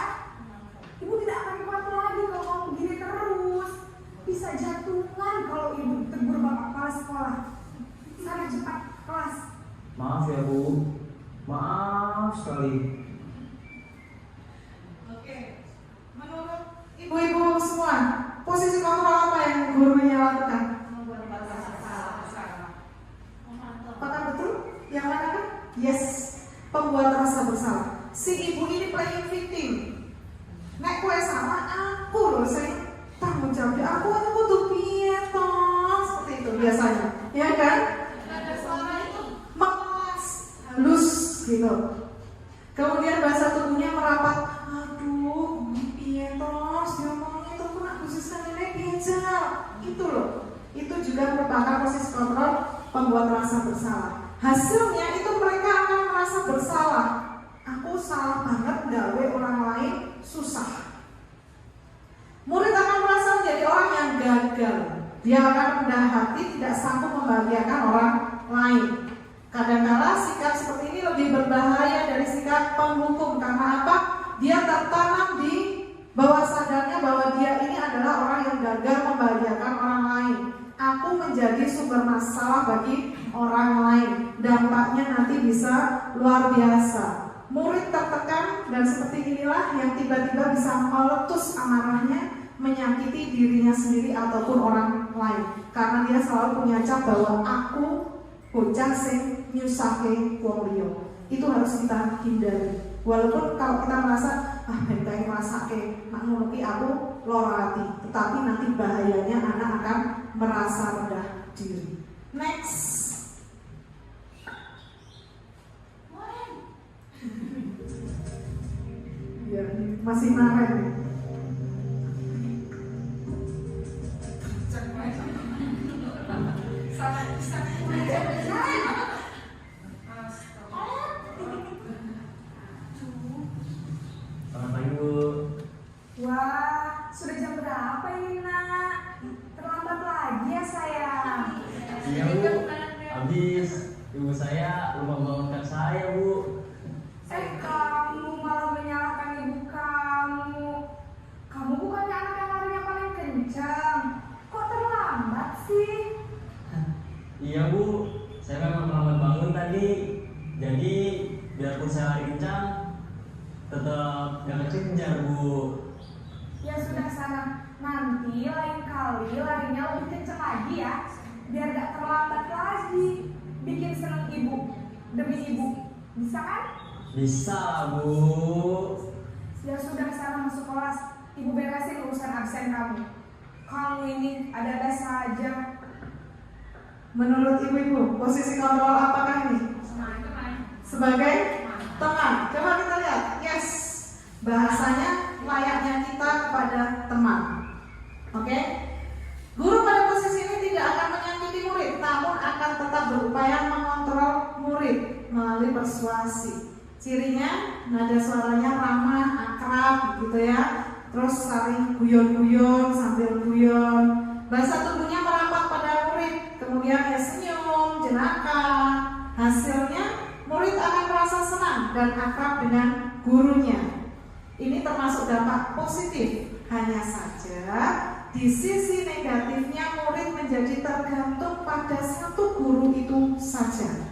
Ibu tidak akan kuat lagi kalau kamu begini terus. Bisa jatuhan kalau ibu ditegur bapak kepala sekolah. Sana ya Bu. Maaf sekali. Oke. Menurut ibu-ibu semua, posisi kontrol apa yang gurunya lakukan? Apakah betul? Yang mana kan? Yes, pembuat rasa bersalah. Si ibu ini playing victim. Nek kue sama aku loh, saya tanggung jawab. Aku butuh toh, seperti itu biasanya, ya kan? Memelas, halus gitu. Kemudian bahasa tubuhnya merapat. Aduh, toh, dia ngomongnya itu aku nak khususkan nenek biasa. Itu loh. Itu juga merupakan proses kontrol pembuat rasa bersalah. Hasilnya itu mereka akan merasa bersalah. Aku salah banget gawe orang lain susah. Murid akan merasa menjadi orang yang gagal. Dia akan rendah hati, tidak sanggup membahagiakan orang lain. Kadang-kala sikap seperti ini lebih berbahaya dari sikap penghukum. Karena apa? Dia tertanam di bawah sadarnya bahwa dia ini adalah orang yang gagal membahagiakan orang lain. Aku menjadi sumber masalah bagi orang lain. Dampaknya nanti bisa luar biasa. Murid tertekan dan seperti inilah yang tiba-tiba bisa meletus amarahnya, menyakiti dirinya sendiri ataupun orang lain. Karena dia selalu punya cap bahwa aku bocah sing nyusake wong liya. Itu harus kita hindari. Walaupun kalau kita merasa benteng masake nak nuruti aku lara hati, tetapi nanti bahayanya anak akan merasa rendah diri. Next. Ya, masih marah nih. Selamat pagi Bu. Wah, sudah jam berapa ini nak? Terlambat lagi ya sayang. Iya Bu. Habis ibu saya lupa bangunkan saya Bu. Kamu malah menyalahkan ibu kamu. Kamu bukannya anak yang larinya paling kencang. Kok terlambat sih? Iya Bu, saya memang terlambat bangun tadi. Jadi biarpun saya lari kencang, tetap gak kejar Bu. Ya sudah sana. Nanti lain kali larinya lebih kencang lagi ya. Biar gak terlambat lagi. Bikin seneng ibu demi ibu. Bisa kan? Bisa lah Bu. Ya sudah sana masuk kelas. Ibu beresin urusan absen kamu. Kamu ini ada-ada saja. Menurut ibu-ibu, posisi kontrol apakah ini? Sebagai teman. Coba kita lihat. Yes. Bahasanya layaknya kita kepada teman. Oke? Guru pada posisi ini tidak akan menyakiti murid, namun akan tetap berupaya mengontrol murid melalui persuasi. Cirinya nada suaranya ramah, akrab gitu ya. Terus saling guyon-guyon sambil guyon. Bahasa tubuhnya merapat pada murid, kemudian ya senyum, jenaka. Hasilnya murid akan merasa senang dan akrab dengan gurunya. Ini termasuk dampak positif. Hanya saja di sisi negatifnya murid menjadi tergantung pada satu guru itu saja.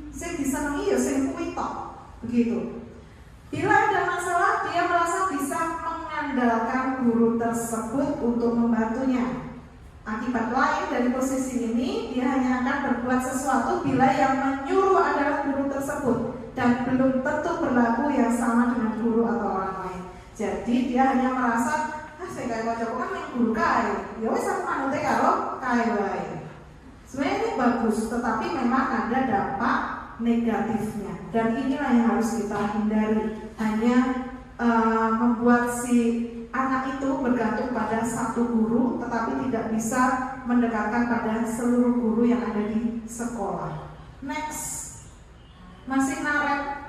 Sing disenangi ya sing kuwi tok. Begitu. Bila ada masalah, dia merasa bisa mengandalkan guru tersebut untuk membantunya. Akibat lain dari posisi ini, dia hanya akan berbuat sesuatu bila yang menyuruh adalah guru tersebut dan belum tentu berlaku yang sama dengan guru atau orang lain. Jadi dia hanya merasa, saya kayak wajahku kan yang guru kae, ya wes aku manute karo kae wae. Sebenarnya ini bagus, tetapi memang ada dampak negatifnya dan inilah yang harus kita hindari. Hanya membuat si anak itu bergantung pada satu guru, tetapi tidak bisa mendekatkan pada seluruh guru yang ada di sekolah. Next, masih naret.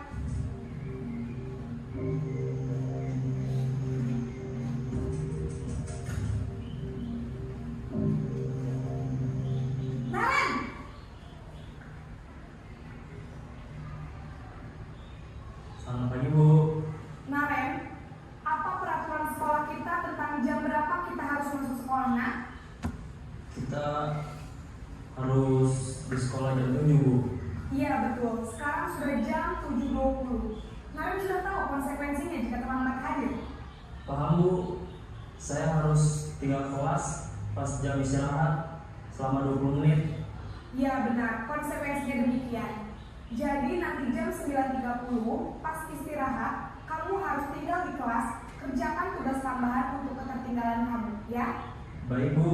Selamat pagi Bu. Naren, apa peraturan sekolah kita tentang jam berapa kita harus masuk sekolah nak? Kita harus di sekolah jam 7 Bu. Iya betul. sekarang sudah jam 7.20. Naren sudah tahu konsekuensinya jika terlambat hadir. Paham Bu, saya harus tinggal kelas pas jam istirahat selama 20 menit. Ya benar, konsekuensinya demikian. Jadi nanti jam 9.30 pas istirahat, kamu harus tinggal di kelas, kerjakan tugas tambahan untuk ketertinggalan kamu, ya? Baik Bu.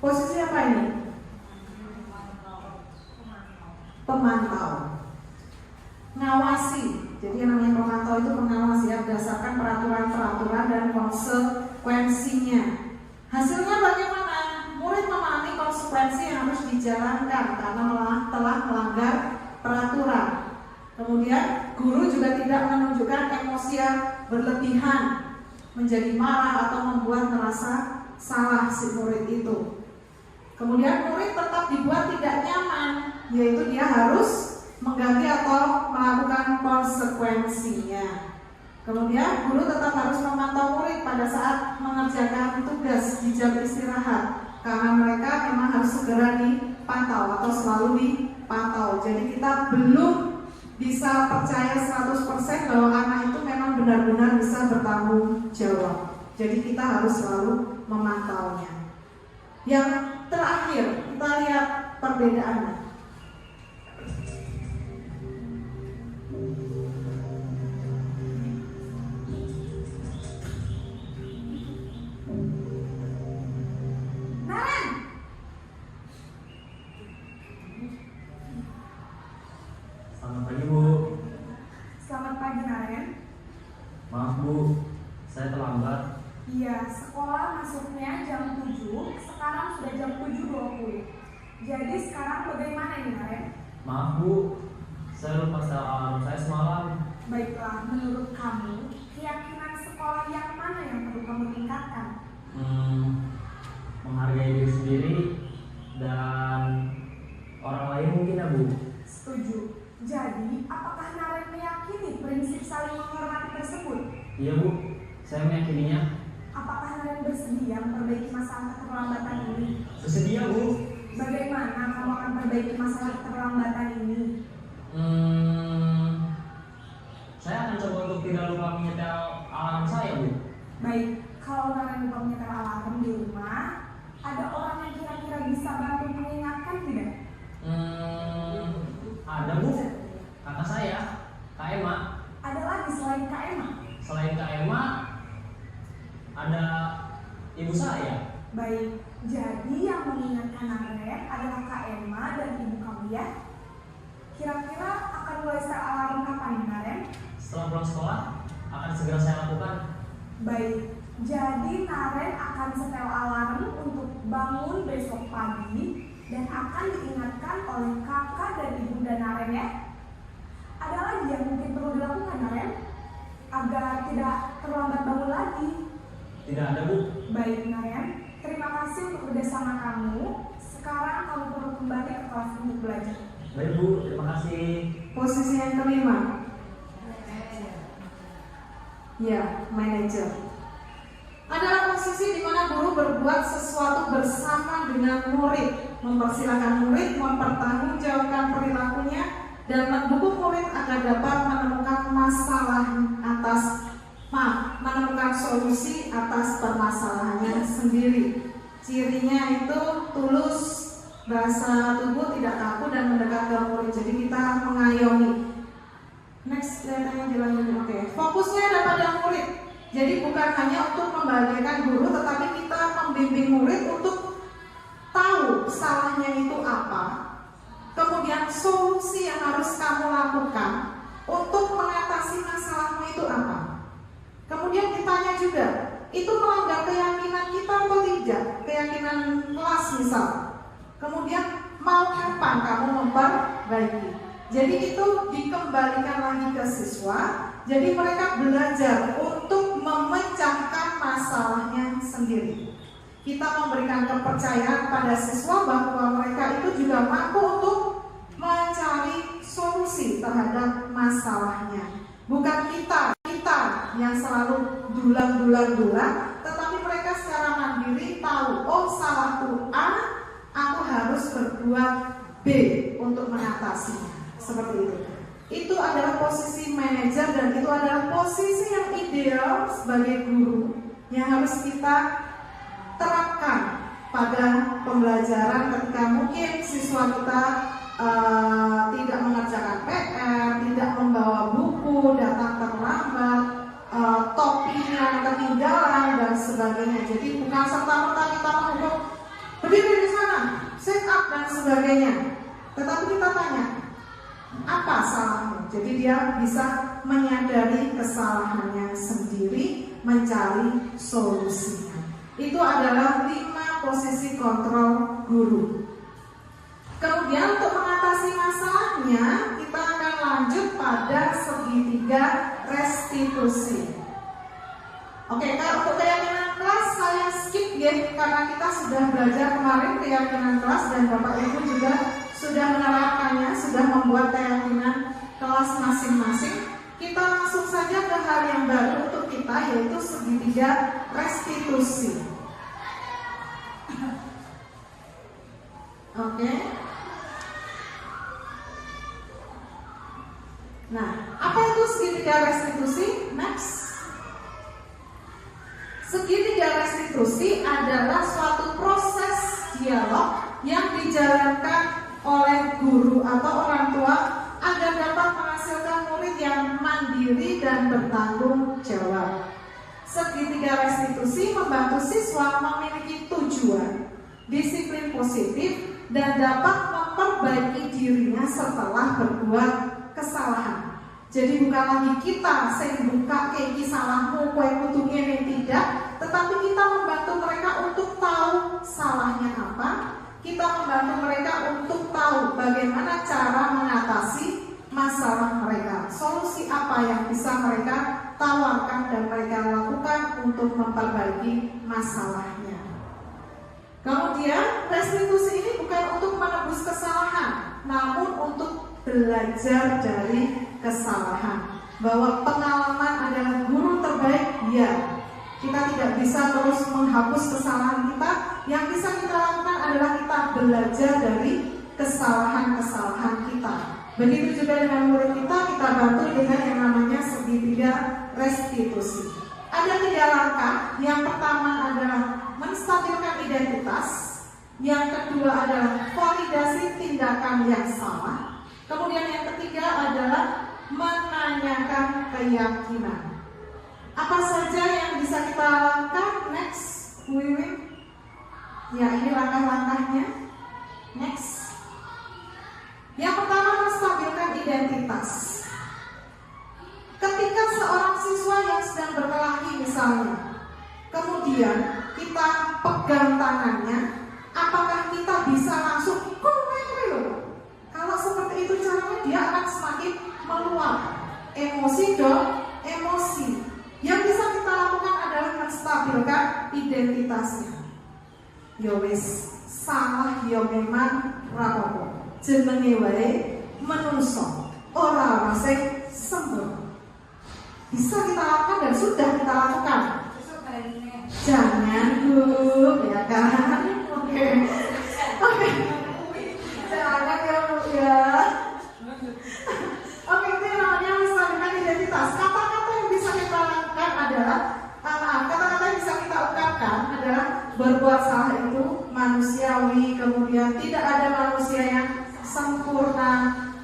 Posisi apa ini? Pemantau. Ngawasi. Jadi yang namanya pemantau itu mengawasi ya, berdasarkan peraturan-peraturan dan konsekuensinya. Hasilnya bagaimana? Murid memahami konsekuensi yang harus dijalankan karena telah melanggar peraturan. Kemudian guru juga tidak menunjukkan emosi yang berlebihan, menjadi marah atau membuat merasa salah si murid itu. Kemudian murid tetap dibuat tidak nyaman, yaitu dia harus mengganti atau melakukan konsekuensinya. Kemudian guru tetap harus memantau murid pada saat mengerjakan tugas di jam istirahat, karena mereka memang harus segera dipantau atau selalu dipantau. Jadi kita belum bisa percaya 100% bahwa anak itu memang benar-benar bisa bertanggung jawab. Jadi kita harus selalu memantaunya. Yang terakhir, kita lihat perbedaannya. Naren! Selamat pagi Bu. Selamat pagi Naren. Maaf Bu, saya terlambat. Iya, sekolah masuknya jam 7, sekarang sudah jam 7.20. Jadi sekarang bagaimana ini Naren? Maaf Bu, saya lupa setel alarm saya semalam. Baiklah, menurut kamu, keyakinan sekolah yang mana yang perlu kamu tingkatkan? Menghargai diri sendiri dan orang lain mungkin ya Bu. Setuju. Jadi, apakah Naren meyakini prinsip saling menghormati tersebut? Iya Bu, saya meyakininya. Apakah Naren bersedia memperbaiki masalah keterlambatan ini? Bersedia Bu. Bagaimana kamu akan perbaiki masalah keterlambatan ini? Saya akan coba untuk tidak lupa menyetel alarm saya Bu. Baik, kalau Naren lupa menyetel alarm di rumah, ada orang yang kira-kira bisa bantu mengingatkan tidak? Ada Bu, kakak saya, Kak Emma. Ada lagi selain Kak Emma? Selain Kak Emma, ada ibu saya. Baik, jadi yang mengingatkan Naren adalah Kak Emma dan ibu kamu ya? Kira-kira akan mulai setel alarm kapan nih Naren? Setelah pulang sekolah, akan segera saya lakukan. Baik, jadi Naren akan setel alarm untuk bangun besok pagi dan akan diingatkan oleh kakak dan ibunda Naren ya. Ada lagi yang mungkin perlu dilakukan Naren agar tidak terlambat bangun lagi? Tidak ada Bu. Baik Naren, terima kasih untuk kerjasama kamu. Sekarang kamu perlu kembali ke kelas untuk belajar. Baik Bu, terima kasih. Posisi yang kelima. Ya, manajer. Adalah posisi di mana guru berbuat sesuatu bersama dengan murid, mempersilahkan murid mempertanggungjawabkan perilakunya dan mendukung murid agar dapat menemukan menemukan solusi atas permasalahannya sendiri. Cirinya itu tulus, bahasa tubuh tidak kaku dan mendekat ke murid. Jadi kita mengayomi. Next, kelihatannya dilanjutin. Oke. Fokusnya ada pada murid. Jadi bukan hanya untuk membahagiakan guru, tetapi kita membimbing murid untuk tahu salahnya itu apa. Kemudian solusi yang harus kamu lakukan untuk mengatasi masalahmu itu apa. Kemudian ditanya juga, itu melanggar keyakinan kita atau tidak? Keyakinan kelas misal. Kemudian mau kapan kamu memperbaiki? Jadi itu dikembalikan lagi ke siswa. Jadi mereka belajar untuk memecahkan masalahnya sendiri. Kita memberikan kepercayaan pada siswa bahwa mereka itu juga mampu untuk mencari solusi terhadap masalahnya. Bukan kita yang selalu dulang, tetapi mereka secara mandiri tahu, oh salahku A, aku harus berbuat B. B untuk mengatasinya. Seperti itu. Itu adalah posisi manajer dan itu adalah posisi yang ideal sebagai guru yang harus kita terapkan pada pembelajaran ketika mungkin siswa kita tidak mengerjakan PR, tidak membawa buku, datang terlambat, topinya ketinggalan dan sebagainya. Jadi bukan serta-merta kita menghukum berdiri di sana, sit up dan sebagainya. Tetapi kita tanya, apa salahnya? Jadi dia bisa menyadari kesalahannya sendiri, mencari solusinya. Itu adalah 5 posisi kontrol guru. Kemudian untuk mengatasi masalahnya, kita akan lanjut pada segitiga restitusi. Oke, kalau untuk keyakinan kelas saya skip ya, karena kita sudah belajar kemarin keyakinan kelas dan Bapak Ibu juga sudah menerapkannya, sudah membuat keyakinan kelas masing-masing. Kita langsung saja ke hal yang baru untuk kita, yaitu segitiga restitusi. Oke. Nah, apa itu segitiga restitusi? Next. Segitiga restitusi adalah suatu proses dialog yang dijalankan oleh guru atau orang tua agar dapat menghasilkan murid yang mandiri dan bertanggung jawab. Segitiga restitusi membantu siswa memiliki tujuan, disiplin positif, dan dapat memperbaiki dirinya setelah berbuat kesalahan. Jadi bukan lagi kita sing buka iki salahmu kowe kudu ngene, tidak, tetapi kita membantu mereka untuk tahu salahnya apa. Kita membantu mereka untuk tahu bagaimana cara mengatasi masalah mereka, solusi apa yang bisa mereka tawarkan dan mereka lakukan untuk memperbaiki masalahnya. Kemudian restitusi ini bukan untuk menebus kesalahan, namun untuk belajar dari kesalahan. Bahwa pengalaman adalah guru terbaik, ya. Kita tidak bisa terus menghapus kesalahan kita. Yang bisa kita lakukan adalah kita belajar dari kesalahan-kesalahan kita. Begitu juga dengan murid kita bantu dengan yang namanya segitiga restitusi. Ada 3 langkah. Yang pertama adalah menstabilkan identitas. Yang kedua adalah validasi tindakan yang salah. Kemudian yang ketiga adalah menanyakan keyakinan. Apa saja yang bisa kita lakukan? Next, Wiwi. Ya, ini langkah-langkahnya. Next. Yang pertama, menstabilkan identitas. Ketika seorang siswa yang sedang berkelahi misalnya, kemudian kita pegang tangannya, apakah kita bisa langsung kalau seperti itu caranya, dia akan semakin meluap. Emosi dong, emosi. Yang bisa kita lakukan adalah menstabilkan identitasnya. Yo wis, salah yo memang rapopo. Jenenge wae menungso, ora ana sing sempurna. Bisa kita lakukan dan sudah kita lakukan. Jangan Bu, ya kan? Oke. Jangan ya. Oke, itu yang namanya menstabilkan identitas. Kata-kata yang bisa kita lakukan adalah kata-kata yang bisa kita ungkapkan adalah berbuat salah itu manusiawi, kemudian tidak ada manusia yang sempurna.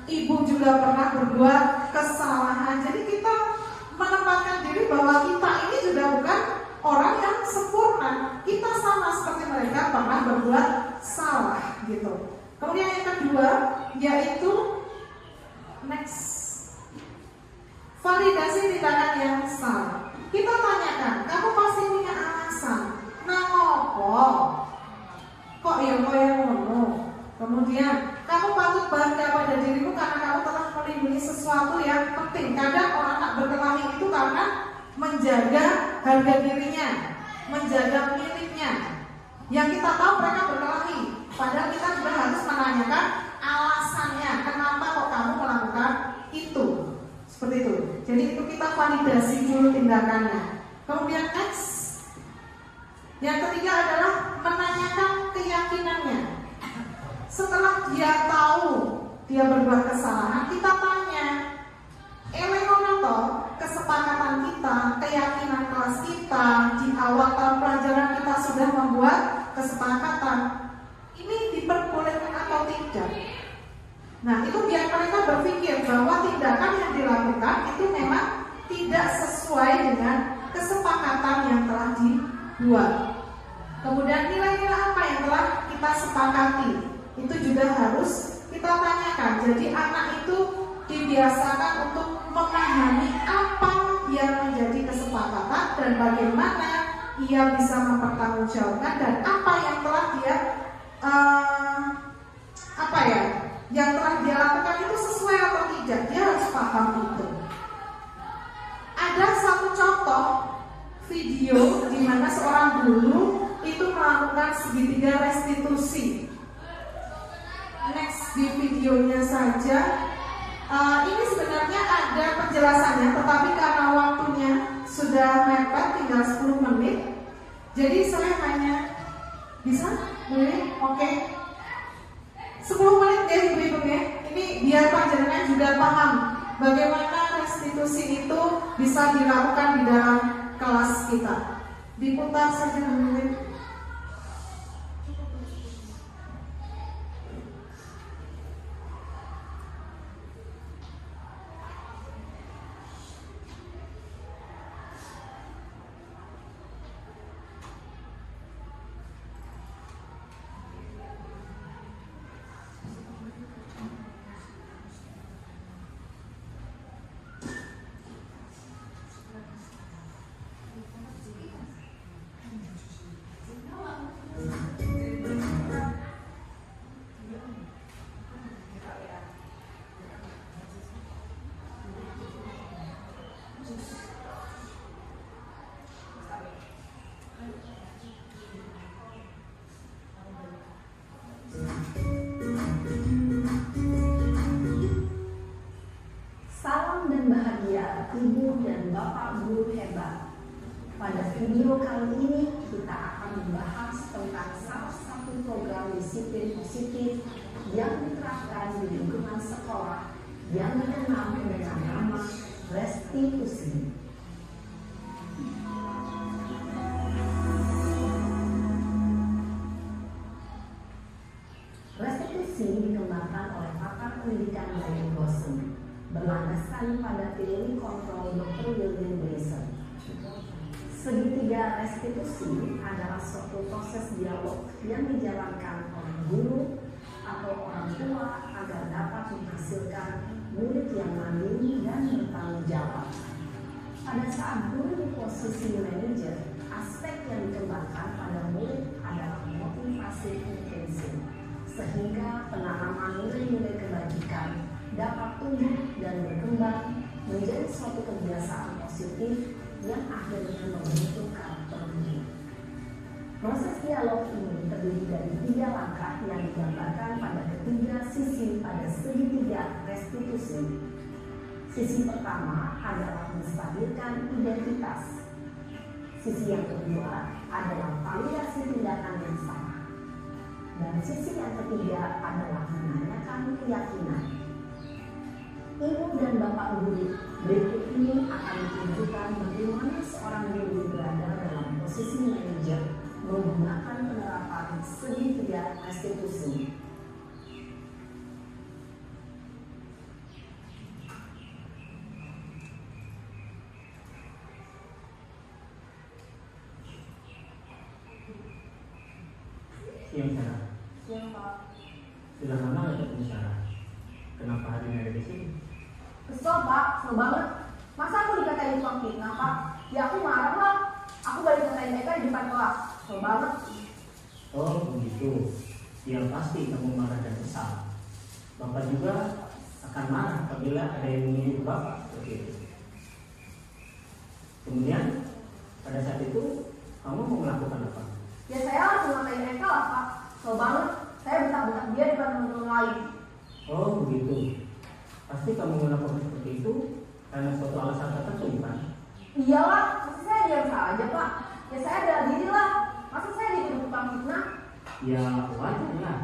Ibu juga pernah berbuat kesalahan. Jadi kita menempatkan diri bahwa kita ini juga bukan orang yang sempurna. Kita sama seperti mereka pernah berbuat salah gitu. Kemudian yang kedua yaitu next, validasi tindakan yang salah. Kita tanyakan, kamu pasti punya alasan. Nah ngopo? Kok ya ngono? Kemudian kamu patut bangga pada dirimu karena kamu telah melindungi sesuatu yang penting. Kadang orang tak berkelahi itu karena menjaga harga dirinya, menjaga miliknya. Yang kita tahu mereka berkelahi, padahal kita juga harus menanyakan alasannya, kenapa kok kamu melakukan itu. Seperti itu. Jadi itu kita validasi dulu tindakannya. Kemudian next, yang ketiga adalah menanyakan keyakinannya. Setelah dia tahu dia berbuat kesalahan, kita tanya, elemonato, kesepakatan kita, keyakinan kelas kita, di awal tahun pelajaran kita sudah membuat kesepakatan, ini diperbolehkan atau tidak? Nah, itu biar mereka berpikir bahwa tindakan yang dilakukan itu memang tidak sesuai dengan kesepakatan yang telah dibuat. Kemudian nilai-nilai apa yang telah kita sepakati, itu juga harus kita tanyakan. Jadi anak itu dibiasakan untuk memahami apa yang menjadi kesepakatan dan bagaimana ia bisa mempertanggungjawabkan, dan apa yang telah dia yang telah dia lakukan itu sesuai atau tidak. Dia harus paham itu. Ada satu contoh video di mana seorang guru itu melakukan segitiga restitusi. Next di videonya saja. Ini sebenarnya ada penjelasannya, tetapi karena waktunya sudah mepet, tinggal 10 menit. Jadi saya hanya bisa, boleh, oke. 10 menit ya ibu-ibu ya. Ini biar panjenengan juga paham bagaimana restitusi itu bisa dilakukan di dalam kelas kita. Diputar saja menit. Ibu dan Bapak guru hebat. Pada video kali ini kita akan membahas tentang salah satu program disiplin positif yang diterapkan di lingkungan sekolah yang dikenal dengan nama restitusi. Restitusi dikembangkan oleh pakar pendidikan Brian Gosen, berlandaskan pada teori kontrol Dr. William Gleason. Segitiga restitusi adalah suatu proses dialog yang dijalankan oleh guru atau orang tua agar dapat menghasilkan murid yang mandiri dan bertanggung jawab. Pada saat guru di posisi manajer, aspek yang dikembangkan pada murid adalah motivasi intensif, sehingga penanaman nilai-nilai kebajikan dapat tumbuh dan berkembang menjadi suatu kebiasaan positif yang akhirnya membentuk karakter diri. Proses dialog ini terdiri dari 3 langkah yang digambarkan pada ketiga sisi pada segitiga restitusi. Sisi pertama adalah menstabilkan identitas. Sisi yang kedua adalah validasi tindakan yang salah. Dan sisi yang ketiga adalah menanyakan keyakinan. Ibu dan Bapak guru, berikut ini akan ditunjukkan bagaimana seorang guru berada dalam posisi manajer menggunakan penerapan segitiga restitusi. Siang Sarah. Siang Pak. Sudah lama nggak ketemu Sarah? Kenapa hari ini ada di sini? Kesel Pak, kesel banget. Masa aku dikatain tukang fitnah Pak? Ya aku marah lah. Aku balik katain mereka di depan kelas. Kesel banget. Oh begitu. Yang pasti kamu marah dan kesal. Bapak juga akan marah apabila ada yang menyuruh Bapak seperti itu. Kemudian pada saat itu kamu mau melakukan apa? Ya saya harus ngatain mereka lah Pak. Kesel banget. Saya bentak-bentak dia di depan teman-teman lain. Oh begitu. Pasti kamu melakukan seperti itu karena suatu alasan tertentu kan? Iyalah, masa saya diam saja Pak? Ya saya bela diri lah. Masa saya dituduh tukang fitnah? Ya wajar lah.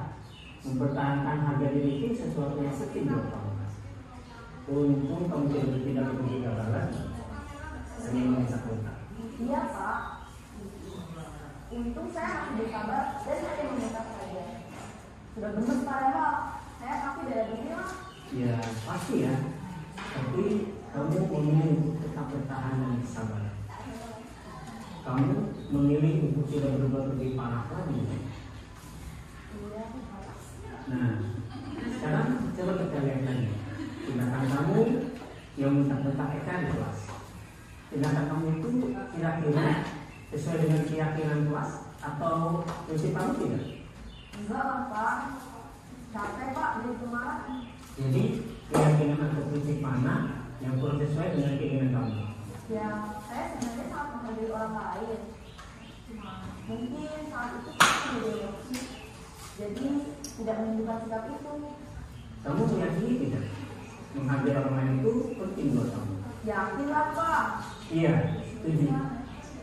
Mungkin mempertahankan harga diri itu sesuatu yang sakit buat kamu. Untung kamu tidak begitu gagal lagi. Hanya meminta-minta. Iya Pak. Untung saya masih bersabar dan hanya meminta saja. Sudah gemes padahal saya pasti dari diri lah. Ya pasti ya. Tapi kamu memilih untuk tetap bertahan dan bersabar. Kamu memilih untuk tidak berubah lebih parah lagi. Iya. Nah, sekarang coba kita lihat lagi. Tindakan kamu yang minta-minta Eka di kelas. Tindakan kamu itu kira-kira sesuai dengan keyakinan kelas atau prinsip kamu tidak? Enggak lah Pak. Capek Pak dari kemarin. Jadi keyakinan atau prinsip mana yang kurang sesuai dengan keinginan kamu? Ya, saya sebenarnya sangat menghargai orang lain. Mungkin saat itu saya menjadi emosi, jadi tidak menunjukkan sikap itu. Kamu meyakini tidak? Menghargai orang lain itu penting buat kamu. Yakinlah Pak. Iya, setuju.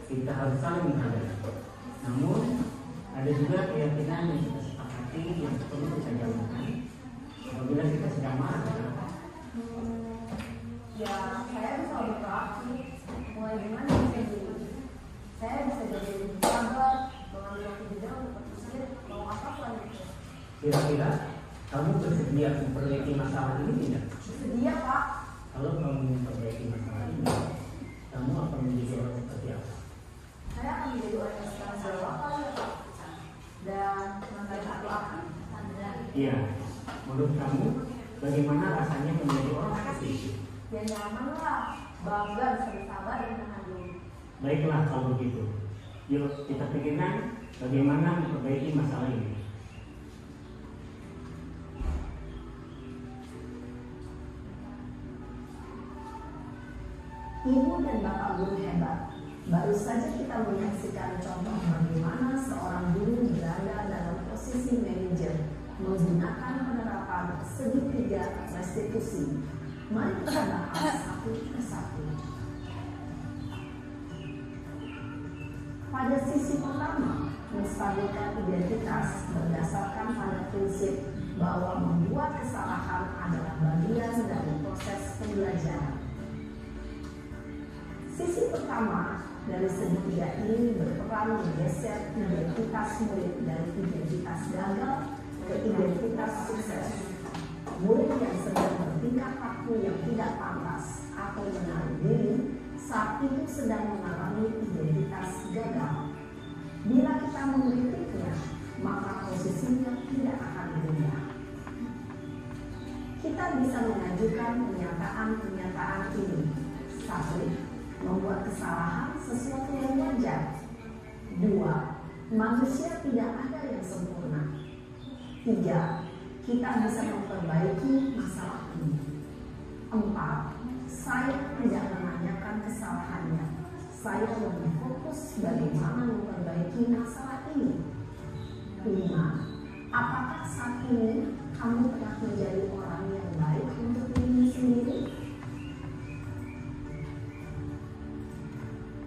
Kita harus saling menghargai. Namun ada juga keyakinan yang kita sepakati yang perlu kita jalankan apabila kita sedang marah. Ya, saya bisa berpraktik. Mulai gimana bisa jadi? Saya bisa jadi lebih sabar, mengambil waktu jeda untuk berpikir mau apa selanjutnya. Kira-kira kamu bersedia memperbaiki masalah ini tidak? Sedia Pak. Kalau kamu memperbaiki masalah ini, kamu akan menjadi orang seperti apa? Saya akan menjadi orang yang sekarang jawab kali ya Pak. Dan mengenai satu akan. Iya. Menurut kamu, bagaimana rasanya menjadi orang seperti itu? Ya nyaman lah, bangga bisa bersabar dan menahan diri. Baiklah kalau begitu. Yuk kita pikirkan bagaimana memperbaiki masalah ini. Ibu dan Bapak guru hebat. Baru saja kita menyaksikan contoh bagaimana seorang guru berada dalam posisi manajer menggunakan penerapan segitiga restitusi. Mari kita bahas satu persatu. Pada sisi pertama, menstabilkan identitas berdasarkan pada prinsip bahwa membuat kesalahan adalah bagian dari proses pembelajaran. Sisi pertama dari segitiga ini berperan menggeser identitas murid dari identitas gagal ke identitas sukses. Murid yang sedang bertingkah laku yang tidak pantas atau menarik diri saat itu sedang mengalami identitas gagal. Bila kita mengkritiknya, maka posisinya tidak akan berubah. Kita bisa mengajukan pernyataan-pernyataan ini. 1. Membuat kesalahan sesuatu yang wajar. 2. Manusia tidak ada yang sempurna. 3. Kita bisa memperbaiki masalah ini. 4. Saya tidak menanyakan kesalahannya. Saya lebih fokus bagaimana memperbaiki masalah ini. 5. Apakah saat ini kamu telah menjadi orang yang baik untuk diri sendiri?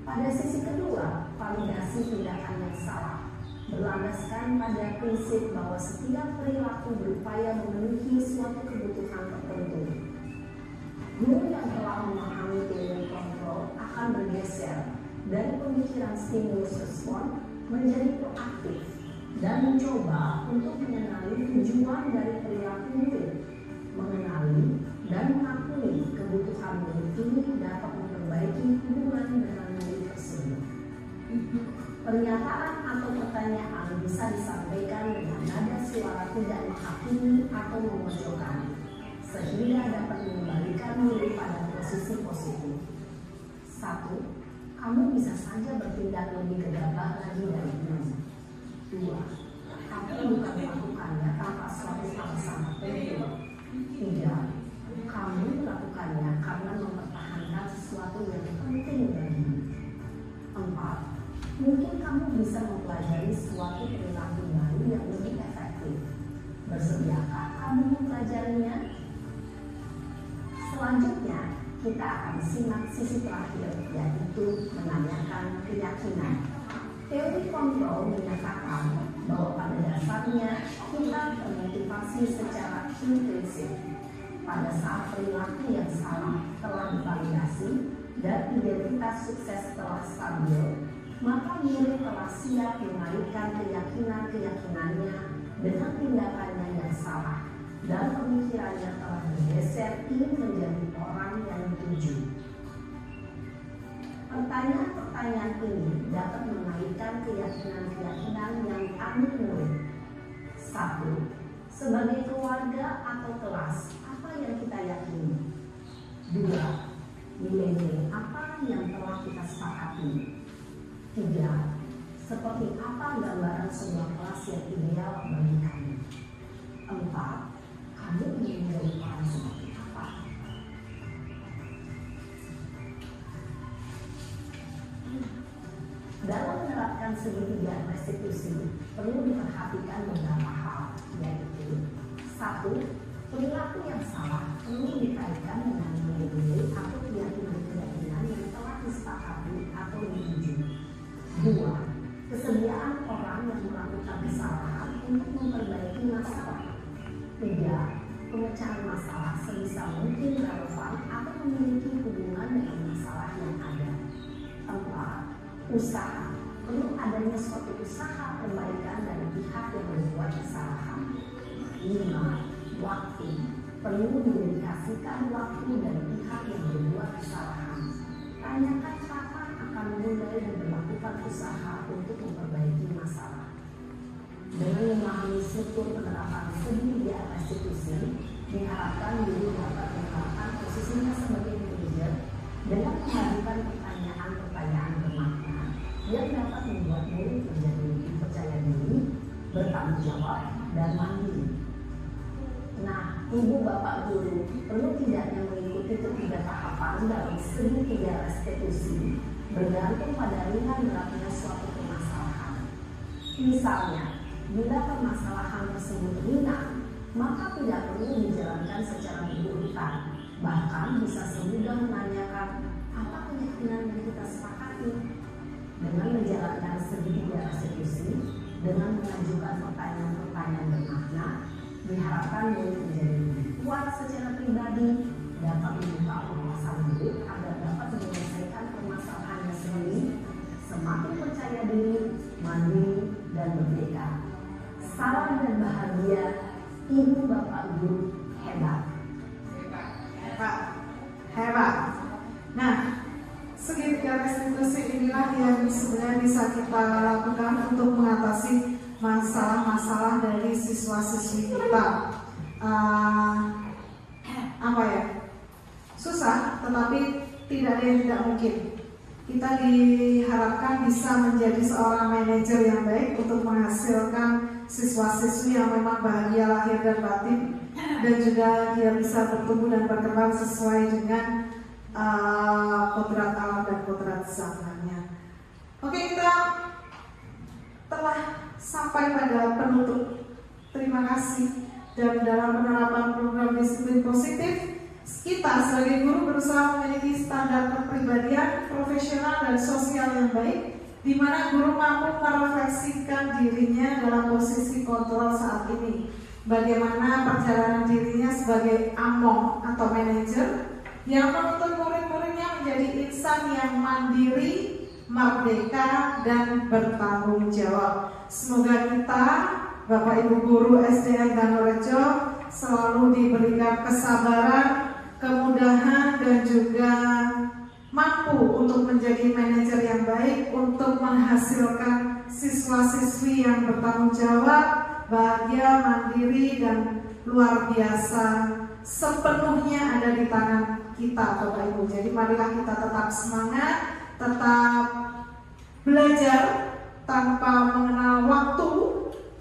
Pada sisi kedua, validasi tindakan yang salah berlandaskan pada prinsip bahwa setiap perilaku berupaya memenuhi suatu kebutuhan tertentu. Guru yang telah memahami teori kontrol akan bergeser dari pemikiran stimulus respon menjadi proaktif dan mencoba untuk mengenali tujuan dari perilaku murid, mengenali dan mengakui kebutuhan murid ini dapat memperbaiki hubungan dengan murid tersebut. Pernyataan atau pertanyaan bisa disampaikan dengan nada suara tidak menghakimi atau memojokkan, sehingga dapat mengembalikan murid pada posisi positif. 1. Kamu bisa saja bertindak lebih gegabah lagi dari ini. 2. Kamu bukan melakukannya tanpa suatu alasan tertentu. 3. Kamu melakukannya karena mempertahankan sesuatu yang penting bagimu. 4. Mungkin kamu bisa mempelajari suatu perilaku baru yang lebih efektif. Bersediakah kamu mempelajarinya? Selanjutnya, kita akan simak sisi terakhir, yaitu menanyakan keyakinan. Teori kontrol menyatakan bahwa pada dasarnya kita termotivasi secara intrinsik. Pada saat perilaku yang salah telah divalidasi dan identitas sukses telah stabil, maka murid telah siap mengaitkan keyakinan-keyakinannya dengan tindakannya yang salah dan pemikirannya telah bergeser ingin menjadi orang yang dituju. Pertanyaan-pertanyaan ini dapat mengaitkan keyakinan-keyakinan yang dianut murid. 1. Sebagai keluarga atau kelas, apa yang kita yakini? 2. Nilai-nilai apa yang telah kita sepakati? 3. Seperti apa gambaran sebuah kelas yang ideal bagi kamu? 4. Kamu ingin menjadi orang seperti apa? Dalam menerapkan segitiga restitusi, perlu diperhatikan beberapa hal, yaitu 1. Perilaku yang salah perlu dikaitkan dengan nilai-nilai atau keyakinan-keyakinan yang telah disepakati atau dituju. 2. Kesediaan orang yang melakukan kesalahan untuk memperbaiki masalah. 3. Pemecahan masalah sebisa mungkin relevan atau memiliki hubungan dengan masalah yang ada. 4. Usaha. Perlu adanya suatu usaha perbaikan dari pihak yang membuat kesalahan. 5. Waktu. Perlu didedikasikan waktu dari pihak yang berbuat kesalahan. Tanyakan kapan akan mulai dan melakukan usaha untuk memperbaiki masalah. Dengan memahami struktur penerapan segitiga restitusi, diharapkan guru dapat menerapkan posisinya sebagai manajer dengan mengajukan pertanyaan-pertanyaan bermakna yang dapat membuat murid menjadi lebih percaya diri, bertanggung jawab, dan mandiri. Nah, ibu bapak guru perlu tidaknya mengikuti ketiga tahapan dalam segitiga restitusi bergantung pada ringan beratnya suatu permasalahan. Misalnya, bila permasalahan tersebut ringan, maka tidak perlu dijalankan secara berurutan. Bahkan bisa semudah menanyakan apa keyakinan yang kita sepakati. Dengan menjalankan segitiga restitusi, dengan mengajukan pertanyaan-pertanyaan bermakna, diharapkan murid menjadi lebih kuat secara pribadi, dapat membuka wawasan murid agar dapat menyelesaikan permasalahannya sendiri, semakin percaya diri, mandiri, dan merdeka. Salam dan bahagia, ibu bapak guru hebat. Hebat. Nah, segitiga restitusi inilah yang sebenarnya bisa kita lakukan untuk mengatasi masalah-masalah dari siswa-siswi kita. Susah, tetapi tidak ada yang tidak mungkin. Kita diharapkan bisa menjadi seorang manajer yang baik untuk menghasilkan siswa-siswi yang memang bahagia lahir dan batin, dan juga dia bisa bertumbuh dan berkembang sesuai dengan kodrat alam dan kodrat zamannya. Oke, kita telah sampai pada penutup. Terima kasih. Dan dalam penerapan program disiplin positif, kita sebagai guru berusaha memiliki standar kepribadian, profesional, dan sosial yang baik, di mana guru mampu merefleksikan dirinya dalam posisi kontrol saat ini. Bagaimana perjalanan dirinya sebagai among atau manajer yang menuntut murid-muridnya menjadi insan yang mandiri, merdeka, dan bertanggung jawab. Semoga kita, Bapak Ibu Guru SDN Danorejo, selalu diberikan kesabaran, kemudahan, dan juga mampu untuk menjadi manajer yang baik, untuk menghasilkan siswa-siswi yang bertanggung jawab, bahagia, mandiri, dan luar biasa. Sepenuhnya ada di tangan kita, Bapak Ibu. Jadi marilah kita tetap semangat, tetap belajar tanpa mengenal waktu,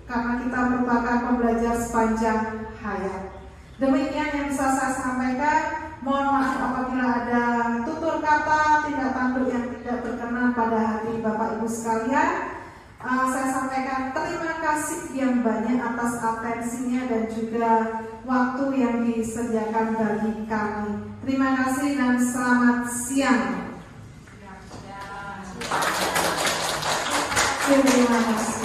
karena kita merupakan pembelajar sepanjang hayat. Demikian yang bisa saya sampaikan. Mohon maaf apabila ada tutur kata, tindak tanduk yang tidak berkenan pada hati Bapak Ibu sekalian. Saya sampaikan terima kasih yang banyak atas atensinya dan juga waktu yang disediakan bagi kami. Terima kasih dan selamat siang. Terima kasih.